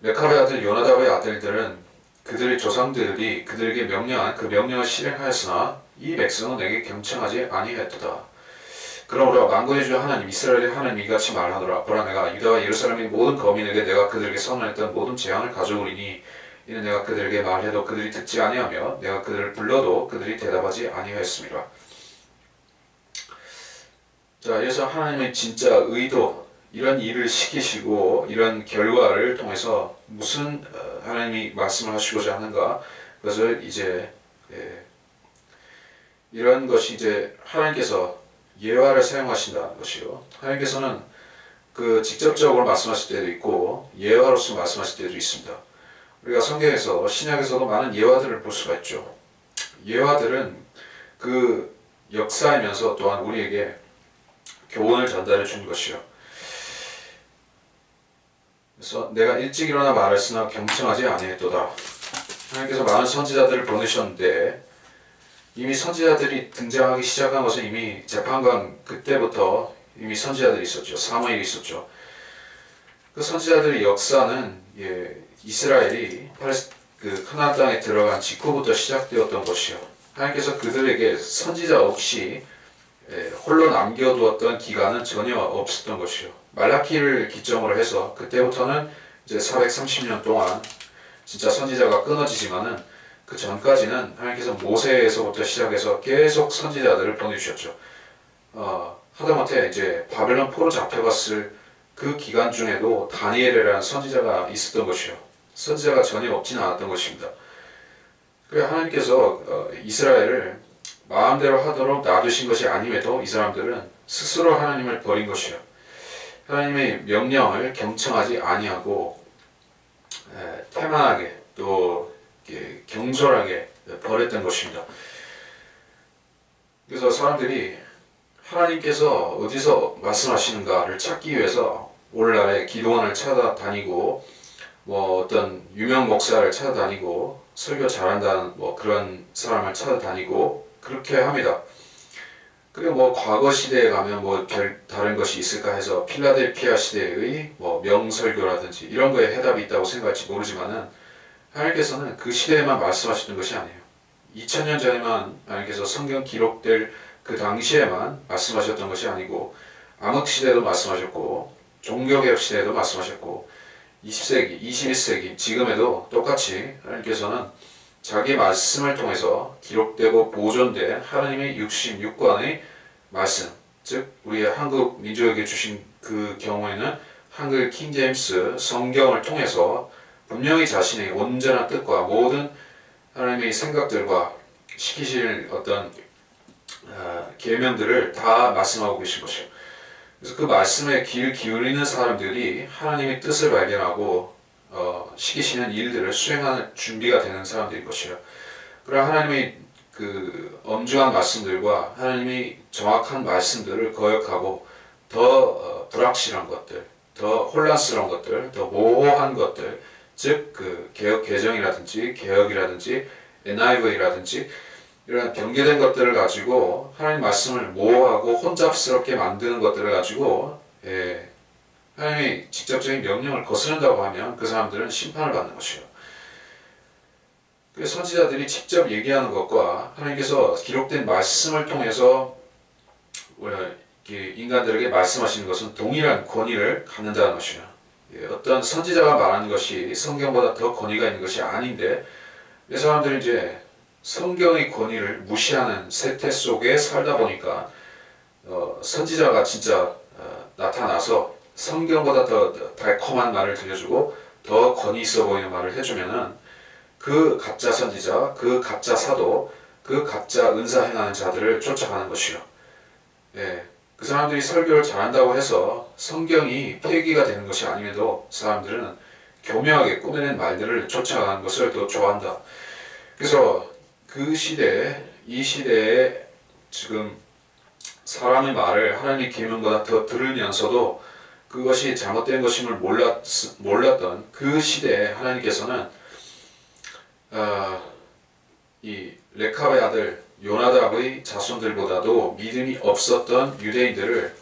S1: 레카베의 아들 요나답의 아들들은 그들의 조상들이 그들에게 명령한 그 명령을 실행하였으나 이 백성은 내게 경청하지 아니하였도다. 그러므로 만군의 주 하나님 이스라엘의 하나님 이같이 말하노라. 보라 내가 유다와 예루살렘의 모든 거민에게 내가 그들에게 선언했던 모든 재앙을 가져오리니 이는 내가 그들에게 말해도 그들이 듣지 아니하며 내가 그들을 불러도 그들이 대답하지 아니하였습니다. 자, 그래서 하나님의 진짜 의도, 이런 일을 시키시고 이런 결과를 통해서 무슨 하나님이 말씀을 하시고자 하는가, 그것을 이제 이런 것이 이제 하나님께서 예화를 사용하신다는 것이요. 하나님께서는 그 직접적으로 말씀하실 때도 있고 예화로서 말씀하실 때도 있습니다. 우리가 성경에서 신약에서도 많은 예화들을 볼 수가 있죠. 예화들은 그 역사이면서 또한 우리에게 교훈을 전달해 준 것이요. 그래서 내가 일찍 일어나 말했으나 경청하지 아니했도다. 하나님께서 많은 선지자들을 보내셨는데 이미 선지자들이 등장하기 시작한 것은 이미 재판관 그때부터 이미 선지자들이 있었죠. 사무엘이 있었죠. 그 선지자들의 역사는 이스라엘이 그 가나안 땅에 들어간 직후부터 시작되었던 것이요. 하나님께서 그들에게 선지자 없이 홀로 남겨두었던 기간은 전혀 없었던 것이요. 말라키를 기점으로 해서 그때부터는 이제 430년 동안 진짜 선지자가 끊어지지만은 그 전까지는 하나님께서 모세에서부터 시작해서 계속 선지자들을 보내주셨죠. 하다못해 이제 바벨론 포로 잡혀갔을 그 기간 중에도 다니엘이라는 선지자가 있었던 것이요. 선지자가 전혀 없지는 않았던 것입니다. 그래 하나님께서 이스라엘을 마음대로 하도록 놔두신 것이 아님에도 이 사람들은 스스로 하나님을 버린 것이요. 하나님의 명령을 경청하지 아니하고 태만하게 또 경솔하게 버렸던 것입니다. 그래서 사람들이 하나님께서 어디서 말씀하시는가를 찾기 위해서 오늘날에 기도원을 찾아다니고 뭐 어떤 유명 목사를 찾아다니고 설교 잘한다는 뭐 그런 사람을 찾아다니고 그렇게 합니다. 그리고 뭐 과거 시대에 가면 뭐 별 다른 것이 있을까 해서 필라델피아 시대의 뭐 명설교라든지 이런 거에 해답이 있다고 생각할지 모르지만은 하나님께서는 그 시대에만 말씀하셨던 것이 아니에요. 2000년 전에만 하나님께서 성경 기록될 그 당시에만 말씀하셨던 것이 아니고 암흑 시대도 말씀하셨고 종교개혁 시대에도 말씀하셨고 20세기, 21세기 지금에도 똑같이 하나님께서는 자기 말씀을 통해서 기록되고 보존된 하나님의 육신, 육관의 말씀, 즉 우리의 한국 민족에게 주신 그 경우에는 한글 킹제임스 성경을 통해서 분명히 자신의 온전한 뜻과 모든 하나님의 생각들과 시키실 어떤 계명들을 다 말씀하고 계신 것이에요. 그래서 그 말씀에 귀를 기울이는 사람들이 하나님의 뜻을 발견하고 시키시는 일들을 수행하는 준비가 되는 사람들인 것이에요. 그러나 하나님의 그 엄중한 말씀들과 하나님의 정확한 말씀들을 거역하고 더 불확실한 것들, 더 혼란스러운 것들, 더 모호한 것들, 즉 그 개혁 개정이라든지 개혁이라든지 NIV라든지 이런 변개된 것들을 가지고 하나님 말씀을 모호하고 혼잡스럽게 만드는 것들을 가지고 하나님의 직접적인 명령을 거스른다고 하면 그 사람들은 심판을 받는 것이에요. 그래서 선지자들이 직접 얘기하는 것과 하나님께서 기록된 말씀을 통해서 인간들에게 말씀하시는 것은 동일한 권위를 갖는다는 것이에요. 어떤 선지자가 말하는 것이 성경보다 더 권위가 있는 것이 아닌데 이 사람들이 이제 성경의 권위를 무시하는 세태 속에 살다 보니까 선지자가 진짜 나타나서 성경보다 더 달콤한 말을 들려주고 더 권위 있어 보이는 말을 해주면은 그 가짜 선지자, 그 가짜 사도, 그 가짜 은사 행하는 자들을 쫓아가는 것이요. 그 사람들이 설교를 잘한다고 해서 성경이 폐기가 되는 것이 아님에도 사람들은 교묘하게 꾸며낸 말들을 쫓아가는 것을 더 좋아한다. 그래서 그 시대에, 이 시대에 지금 사람의 말을 하나님의 계명보다 더 들으면서도 그것이 잘못된 것임을 몰랐던 그 시대에 하나님께서는 이 레카베의 아들 요나답의 자손들보다도 믿음이 없었던 유대인들을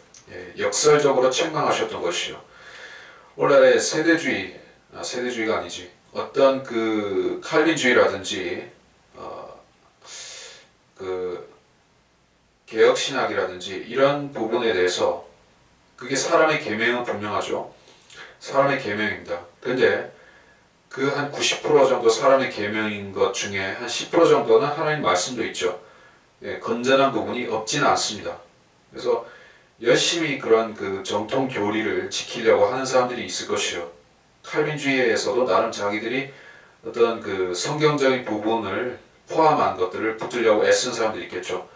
S1: 역설적으로 책망하셨던 것이요. 오늘날의 세대주의 세대주의가 아니지. 어떤 그 칼빈주의라든지 그 개혁신학이라든지 이런 부분에 대해서 그게 사람의 계명은 분명하죠. 사람의 계명입니다. 근데 그 한 90% 정도 사람의 계명인 것 중에 한 10% 정도는 하나님 말씀도 있죠. 예, 건전한 부분이 없지는 않습니다. 그래서 열심히 그런 그 정통 교리를 지키려고 하는 사람들이 있을 것이요. 칼빈주의에서도 나름 자기들이 어떤 그 성경적인 부분을 포함한 것들을 붙들려고 애쓴 사람들이 있겠죠.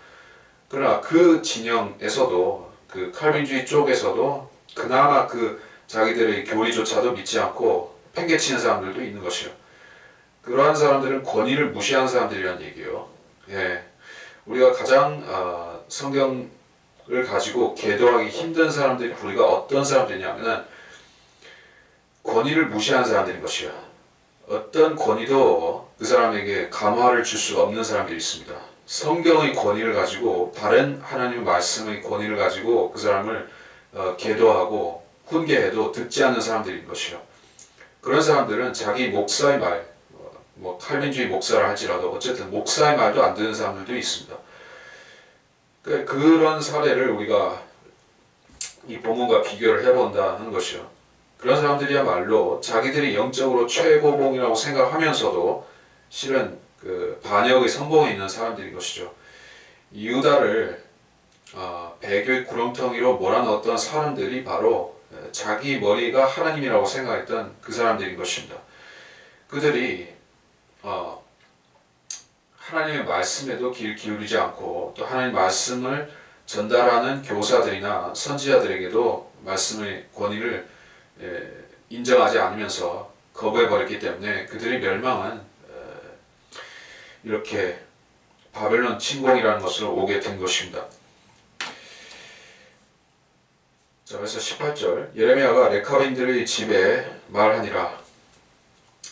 S1: 그러나 그 진영에서도 그 칼빈주의 쪽에서도 그나마 그 자기들의 교리조차도 믿지 않고 팽개치는 사람들도 있는 것이요. 그러한 사람들은 권위를 무시하는 사람들이란 얘기예요. 예, 우리가 가장 성경을 가지고 계도하기 힘든 사람들이 우리가 어떤 사람들이냐면은 권위를 무시하는 사람들인 것이요. 어떤 권위도 그 사람에게 감화를 줄 수 없는 사람들이 있습니다. 성경의 권위를 가지고 다른 하나님의 말씀의 권위를 가지고 그 사람을 계도하고 훈계해도 듣지 않는 사람들인 것이요. 그런 사람들은 자기 목사의 말, 뭐 칼빈주의 목사를 할지라도 어쨌든 목사의 말도 안 듣는 사람들도 있습니다. 그런 사례를 우리가 이 본문과 비교를 해본다 하는 것이요. 그런 사람들이야말로 자기들이 영적으로 최고봉이라고 생각하면서도 실은 그 반역의 선봉에 있는 사람들인 것이죠. 유다를 배교의 구렁텅이로 몰아넣었던 사람들이 바로 자기 머리가 하나님이라고 생각했던 그 사람들인 것입니다. 그들이 하나님의 말씀에도 귀를 기울이지 않고 또 하나님의 말씀을 전달하는 교사들이나 선지자들에게도 말씀의 권위를 인정하지 않으면서 거부해버렸기 때문에 그들의 멸망은 이렇게 바벨론 침공이라는 것으로 오게 된 것입니다. 자, 그래서 18절 예레미야가 레카비인들의 집에 말하니라.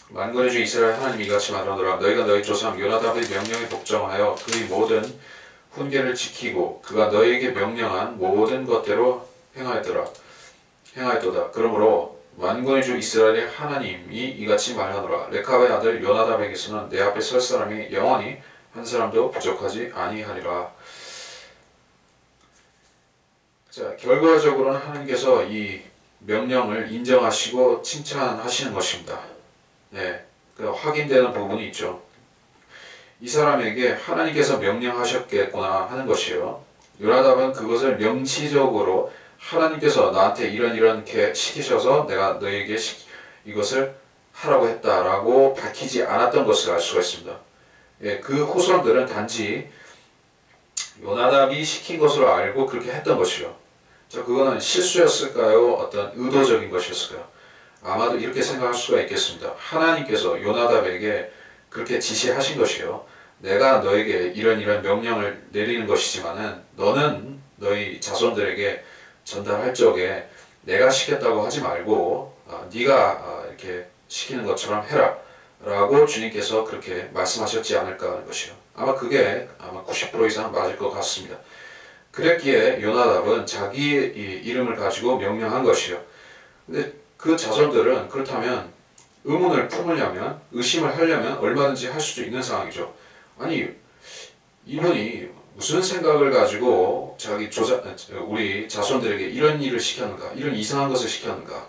S1: 만군의 주 이스라엘 하나님이 이같이 말하노라. 너희가 너희 조상 요나답의 명령에 복종하여 그의 모든 훈계를 지키고 그가 너희에게 명령한 모든 것대로 행하였도다. 그러므로 만군의 주 이스라엘의 하나님이 이같이 말하노라. 레카브의 아들 요나답에게서는 내 앞에 설 사람이 영원히 한 사람도 부족하지 아니하리라. 자, 결과적으로는 하나님께서 이 명령을 인정하시고 칭찬하시는 것입니다. 네, 그 확인되는 부분이 있죠. 이 사람에게 하나님께서 명령하셨겠구나 하는 것이요. 요나답은 그것을 명시적으로 하나님께서 나한테 이렇게 시키셔서 내가 너에게 이것을 하라고 했다라고 밝히지 않았던 것을 알 수가 있습니다. 예, 그 후손들은 단지 요나답이 시킨 것으로 알고 그렇게 했던 것이요. 자, 그거는 실수였을까요? 어떤 의도적인 것이었을까요? 아마도 이렇게 생각할 수가 있겠습니다. 하나님께서 요나답에게 그렇게 지시하신 것이요. 내가 너에게 이런 명령을 내리는 것이지만은 너는 너희 자손들에게 전달할 적에 내가 시켰다고 하지 말고 네가 이렇게 시키는 것처럼 해라 라고 주님께서 그렇게 말씀하셨지 않을까 하는 것이요. 아마 그게 90% 이상 맞을 것 같습니다. 그랬기에 요나답은 자기의 이름을 가지고 명령한 것이요. 근데 그 자손들은 그렇다면 의문을 품으려면, 의심을 하려면 얼마든지 할 수도 있는 상황이죠. 아니, 이분이 무슨 생각을 가지고 우리 자손들에게 이런 일을 시켰는가, 이런 이상한 것을 시켰는가.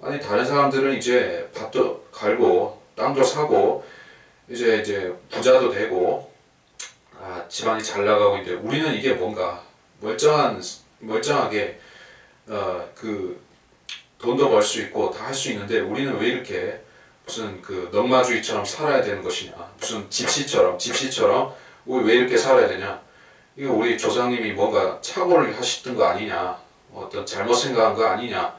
S1: 아니, 다른 사람들은 이제 밭도 갈고 땅도 사고 이제 부자도 되고 집안이 잘 나가고 있는데 우리는 이게 뭔가 멀쩡하게 그 돈도 벌 수 있고 다 할 수 있는데 우리는 왜 이렇게 무슨 그 넉마주의처럼 살아야 되는 것이냐, 무슨 집시처럼 우리 왜 이렇게 살아야 되냐. 이거 우리 조상님이 뭔가 착오를 하셨던 거 아니냐, 어떤 잘못 생각한 거 아니냐.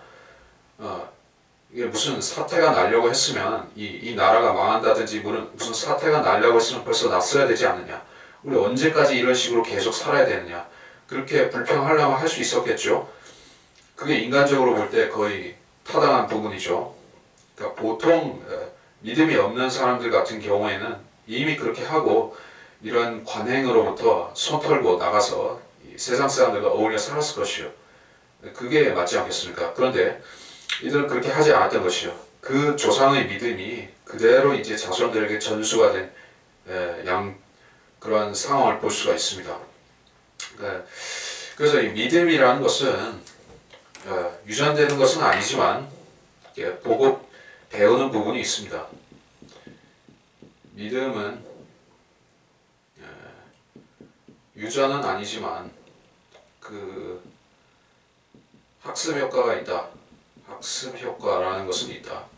S1: 이게 무슨 사태가 나려고 했으면 이 나라가 망한다든지 무슨 사태가 나려고 했으면 벌써 났어야 되지 않느냐. 우리 언제까지 이런 식으로 계속 살아야 되느냐. 그렇게 불평하려면 할 수 있었겠죠. 그게 인간적으로 볼 때 거의 타당한 부분이죠. 그러니까 보통 믿음이 없는 사람들 같은 경우에는 이미 그렇게 하고 이런 관행으로부터 손 털고 나가서 세상 사람들과 어울려 살았을 것이요. 그게 맞지 않겠습니까? 그런데 이들은 그렇게 하지 않았던 것이요. 그 조상의 믿음이 그대로 이제 자손들에게 전수가 된 그러한 상황을 볼 수가 있습니다. 그래서 이 믿음이라는 것은 유전되는 것은 아니지만 보고 배우는 부분이 있습니다. 믿음은 유전은 아니지만 그 학습 효과가 있다. 학습 효과라는 것은 있다.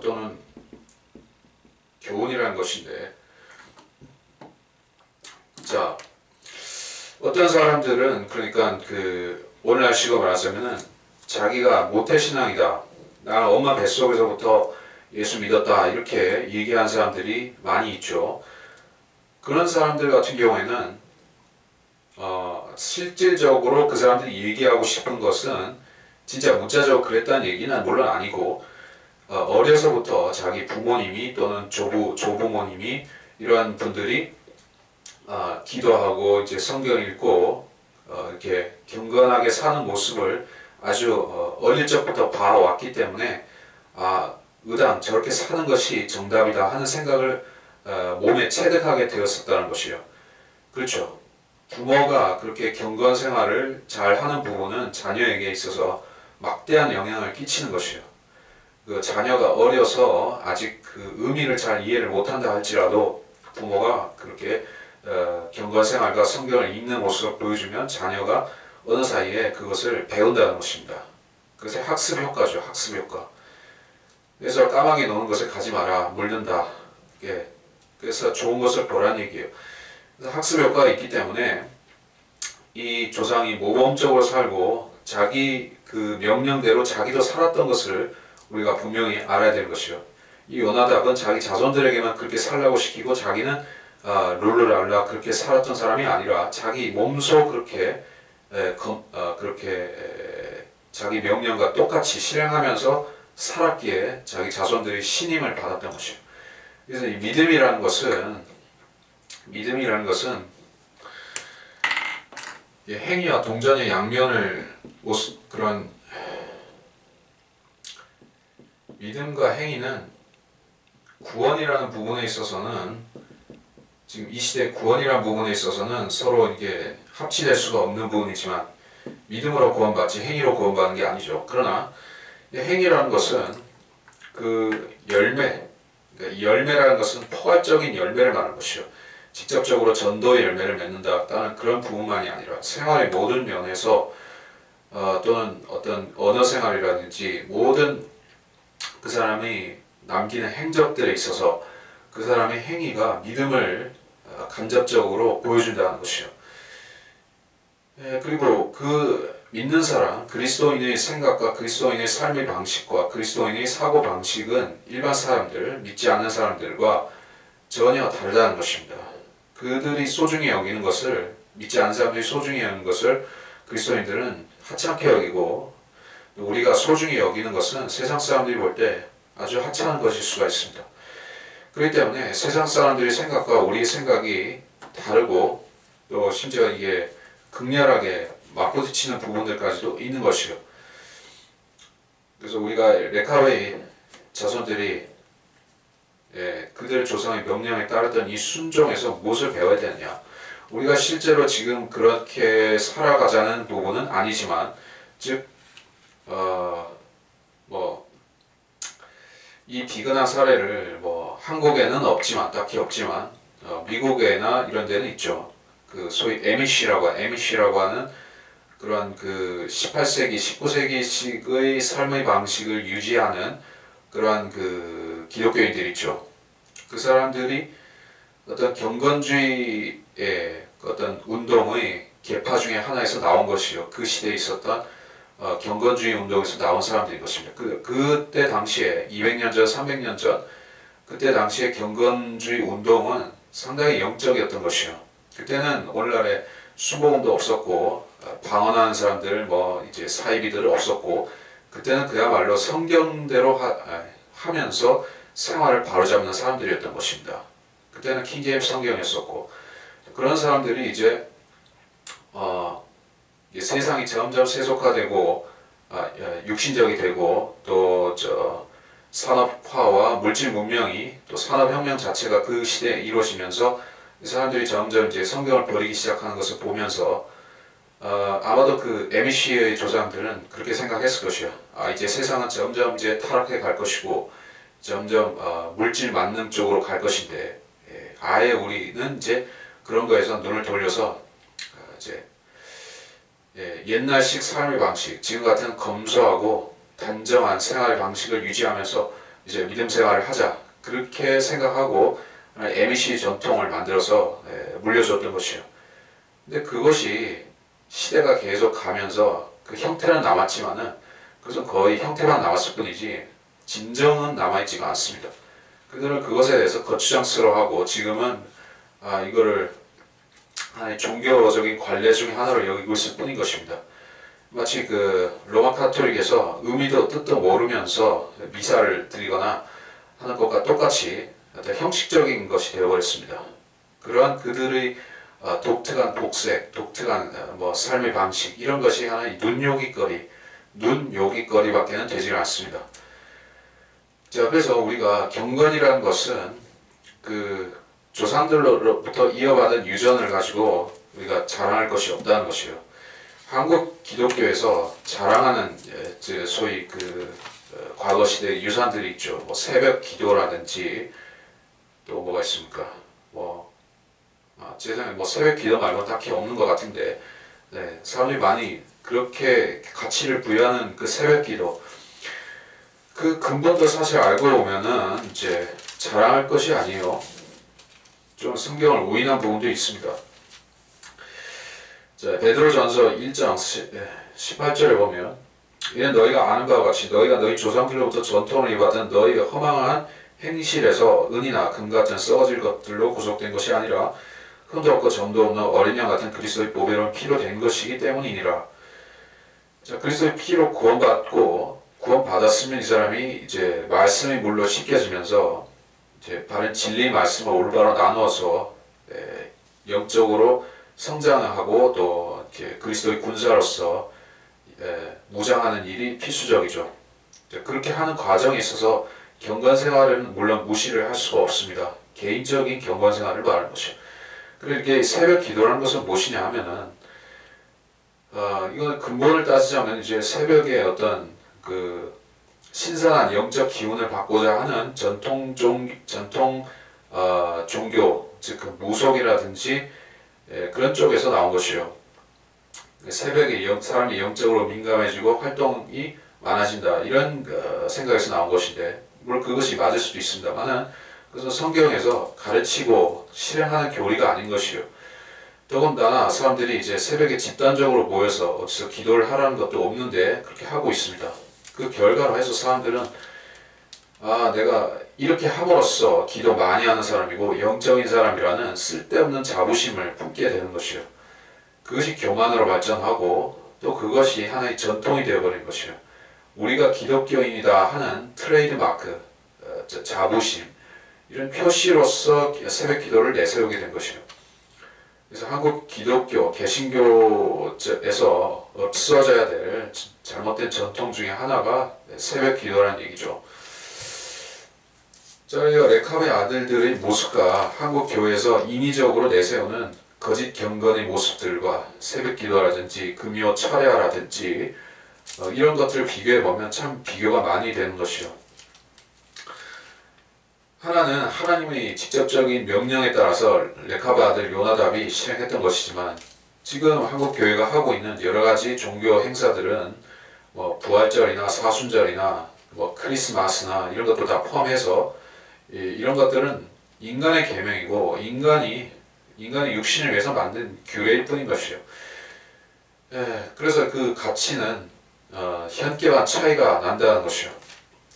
S1: 또는 교훈이라는 것인데, 자, 어떤 사람들은 그러니까 오늘날 식으로 말하자면은 자기가 모태신앙이다. 나는 엄마 뱃속에서부터 예수 믿었다. 이렇게 얘기하는 사람들이 많이 있죠. 그런 사람들 같은 경우에는 실질적으로 그 사람들이 얘기하고 싶은 것은 진짜 문자적으로 그랬다는 얘기는 물론 아니고 어려서부터 자기 부모님이 또는 조부모님이 이러한 분들이 기도하고 이제 성경 읽고 이렇게 경건하게 사는 모습을 아주 어릴 적부터 봐왔기 때문에 의당 저렇게 사는 것이 정답이다 하는 생각을 몸에 체득하게 되었었다는 것이요. 그렇죠. 부모가 그렇게 경건 생활을 잘 하는 부분은 자녀에게 있어서 막대한 영향을 끼치는 것이요. 그 자녀가 어려서 아직 그 의미를 잘 이해를 못한다 할지라도 부모가 그렇게 경건 생활과 성경을 읽는 모습을 보여주면 자녀가 어느 사이에 그것을 배운다는 것입니다. 그것의 학습 효과죠. 학습 효과. 그래서 까마귀 노는 것을 가지 마라. 물든다. 그래서 좋은 것을 보라는 얘기예요. 그래서 학습 효과가 있기 때문에 이 조상이 모범적으로 살고 자기 그 명령대로 자기도 살았던 것을 우리가 분명히 알아야 되는 것이요. 이 요나답은 자기 자손들에게만 그렇게 살라고 시키고 자기는 룰루랄라 그렇게 살았던 사람이 아니라 자기 몸소 그렇게 자기 명령과 똑같이 실행하면서 살았기에 자기 자손들이 신임을 받았던 것이요. 그래서 이 믿음이라는 것은 행위와 동전의 양면을 그런 믿음과 행위는 구원이라는 부분에 있어서는 지금 이 시대 구원이라는 부분에 있어서는 서로 이게 합치될 수가 없는 부분이지만 믿음으로 구원받지 행위로 구원받는 게 아니죠. 그러나 행위라는 것은 그 열매, 그러니까 열매라는 것은 포괄적인 열매를 말하는 것이요. 직접적으로 전도의 열매를 맺는다는 그런 부분만이 아니라 생활의 모든 면에서 또는 어떤 언어 생활이라든지 모든 그 사람이 남기는 행적들에 있어서 그 사람의 행위가 믿음을 간접적으로 보여준다는 것이요. 그리고 그 믿는 사람, 그리스도인의 생각과 그리스도인의 삶의 방식과 그리스도인의 사고 방식은 일반 사람들, 믿지 않는 사람들과 전혀 다르다는 것입니다. 그들이 소중히 여기는 것을, 믿지 않는 사람들이 소중히 여기는 것을 그리스도인들은 하찮게 여기고, 우리가 소중히 여기는 것은 세상 사람들이 볼 때 아주 하찮은 것일 수가 있습니다. 그렇기 때문에 세상 사람들의 생각과 우리의 생각이 다르고 또 심지어 이게 극렬하게 맞부딪히는 부분들까지도 있는 것이요. 그래서 우리가 레카베의 자손들이 그들 조상의 명령에 따랐던 이 순종에서 무엇을 배워야 되느냐. 우리가 실제로 지금 그렇게 살아가자는 부분은 아니지만, 즉 이 비근한 사례를 한국에는 딱히 없지만 미국에나 이런 데는 있죠. 그 소위 에미시라고 하는 그런 그 18세기, 19세기식의 삶의 방식을 유지하는 그러한 그 기독교인들 있죠. 그 사람들이 어떤 경건주의의 어떤 운동의 계파 중에 하나에서 나온 것이요. 그 시대에 있었던 경건주의 운동에서 나온 사람들인 것입니다. 그때 당시에 200년 전, 300년 전 그때 당시에 경건주의 운동은 상당히 영적이었던 것이요. 그때는 오늘날에 수복음도 없었고 방언하는 사람들 이제 사이비들 없었고, 그때는 그야말로 성경대로 하면서 생활을 바로잡는 사람들이었던 것입니다. 그때는 킹제임스 성경이었었고, 그런 사람들이 이제 세상이 점점 세속화되고 육신적이 되고 또 산업화와 물질 문명이 또 산업혁명 자체가 그 시대에 이루어지면서 사람들이 점점 이제 성경을 버리기 시작하는 것을 보면서 아마도 그 MEC의 조상들은 그렇게 생각했을 것이요. 이제 세상은 점점 이제 타락해 갈 것이고 점점 물질 만능 쪽으로 갈 것인데 아예 우리는 이제 그런 거에서 눈을 돌려서 이제 옛날식 삶의 방식, 지금 같은 검소하고 단정한 생활 방식을 유지하면서 이제 믿음 생활을 하자 그렇게 생각하고 MEC 전통을 만들어서 물려줬던 것이요. 근데 그것이 시대가 계속 가면서 그 형태는 남았지만은 그것은 거의 형태만 남았을 뿐이지 진정은 남아있지가 않습니다. 그들은 그것에 대해서 거추장스러워하고 지금은 이거를 하나의 종교적인 관례 중에 하나로 여기고 있을 뿐인 것입니다. 마치 그 로마 카톨릭에서 의미도 뜻도 모르면서 미사를 드리거나 하는 것과 똑같이 어떤 형식적인 것이 되어버렸습니다. 그러한 그들의 독특한 복색, 독특한 삶의 방식 이런 것이 하나의 눈요깃거리밖에는 되지 않습니다. 자, 그래서 우리가 경건이라는 것은 그 조상들로부터 이어받은 유전을 가지고 우리가 자랑할 것이 없다는 것이요. 한국 기독교에서 자랑하는 소위 그 과거 시대 유산들이 있죠. 새벽 기도라든지 또 뭐가 있습니까? 제 생각에 새벽 기도 말고 딱히 없는 것 같은데, 사람들이 많이 그렇게 가치를 부여하는 그 새벽 기도, 그 근본도 사실 알고 보면은 이제 자랑할 것이 아니에요. 좀 성경을 우인한 부분도 있습니다. 자, 베드로전서 1장 18절에 보면 이는 너희가 아는 바와 같이 너희가 너희 조상들로부터 전통을 이어받은 너희의 허망한 행실에서 은이나 금 같은 썩어질 것들로 구속된 것이 아니라 흠도 없고 점도 없는 어린 양 같은 그리스도의 보배로운 피로 된 것이기 때문이니라. 자, 그리스도의 피로 구원받았으면 이 사람이 이제 말씀의 물로 씻겨지면서 이제 바른 진리의 말씀을 올바로 나누어서 영적으로 성장하고 또 이렇게 그리스도의 군사로서 무장하는 일이 필수적이죠. 그렇게 하는 과정에 있어서 경건 생활은 물론 무시를 할 수가 없습니다. 개인적인 경건 생활을 말하는 것이죠. 그렇게 새벽 기도라는 것은 무엇이냐 하면은 이건 근본을 따지자면 이제 새벽에 어떤 그 신선한 영적 기운을 받고자 하는 전통 종교 즉 그 무속이라든지 그런 쪽에서 나온 것이요. 새벽에 사람이 영적으로 민감해지고 활동이 많아진다 이런 생각에서 나온 것인데 물론 그것이 맞을 수도 있습니다만은 그것은 성경에서 가르치고 실행하는 교리가 아닌 것이요. 더군다나 사람들이 이제 새벽에 집단적으로 모여서 어디서 기도를 하라는 것도 없는데 그렇게 하고 있습니다. 그 결과로 해서 사람들은 내가 이렇게 함으로써 기도 많이 하는 사람이고 영적인 사람이라는 쓸데없는 자부심을 품게 되는 것이요. 그것이 교만으로 발전하고 또 그것이 하나의 전통이 되어버린 것이요. 우리가 기독교인이다 하는 트레이드 마크, 자부심 이런 표시로서 새벽 기도를 내세우게 된 것이요. 그래서 한국 기독교, 개신교에서 없어져야 될 잘못된 전통 중에 하나가 새벽 기도라는 얘기죠. 저희가 레카베 아들들의 모습과 한국 교회에서 인위적으로 내세우는 거짓 경건의 모습들과 새벽 기도라든지 금요 철야라든지 이런 것들을 비교해 보면 참 비교가 많이 되는 것이요. 하나는 하나님의 직접적인 명령에 따라서 레카베 아들 요나답이 실행했던 것이지만 지금 한국 교회가 하고 있는 여러 가지 종교 행사들은 부활절이나 사순절이나 크리스마스나 이런 것들 다 포함해서 이런 것들은 인간의 계명이고 인간이 육신을 위해서 만든 규례일 뿐인 것이요. 그래서 그 가치는 현격한 차이가 난다는 것이요.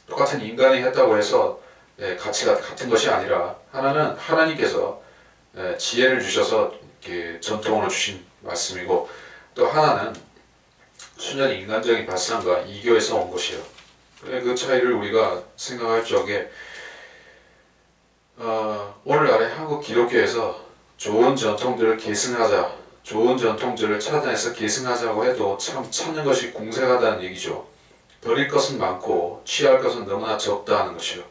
S1: 똑같은 인간이 했다고 해서 가치가 같은 것이 아니라 하나는 하나님께서 지혜를 주셔서 전통으로 주신 말씀이고 또 하나는 순전히 인간적인 발상과 이교에서 온 것이요. 그 차이를 우리가 생각할 적에 오늘날의 한국 기독교에서 좋은 전통들을 계승하자 좋은 전통들을 찾아내서 계승하자고 해도 참 찾는 것이 공색하다는 얘기죠. 버릴 것은 많고 취할 것은 너무나 적다는 것이요.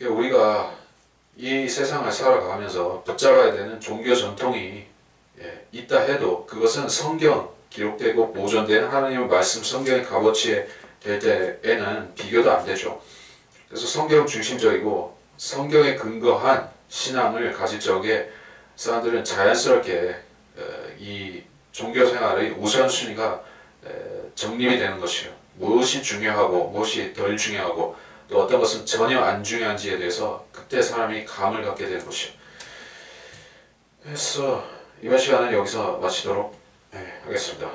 S1: 우리가 이 세상을 살아가면서 붙잡아야 되는 종교 전통이 있다 해도 그것은 성경 기록되고 보존된 하나님의 말씀 성경의 값어치에 될 때에는 비교도 안 되죠. 그래서 성경 중심적이고 성경에 근거한 신앙을 가질 적에 사람들은 자연스럽게 이 종교 생활의 우선순위가 정립이 되는 것이요. 무엇이 중요하고 무엇이 덜 중요하고 또 어떤 것은 전혀 안 중요한지에 대해서 그때 사람이 감을 갖게 되는 것이요. 그래서 이번 시간은 여기서 마치도록 하겠습니다.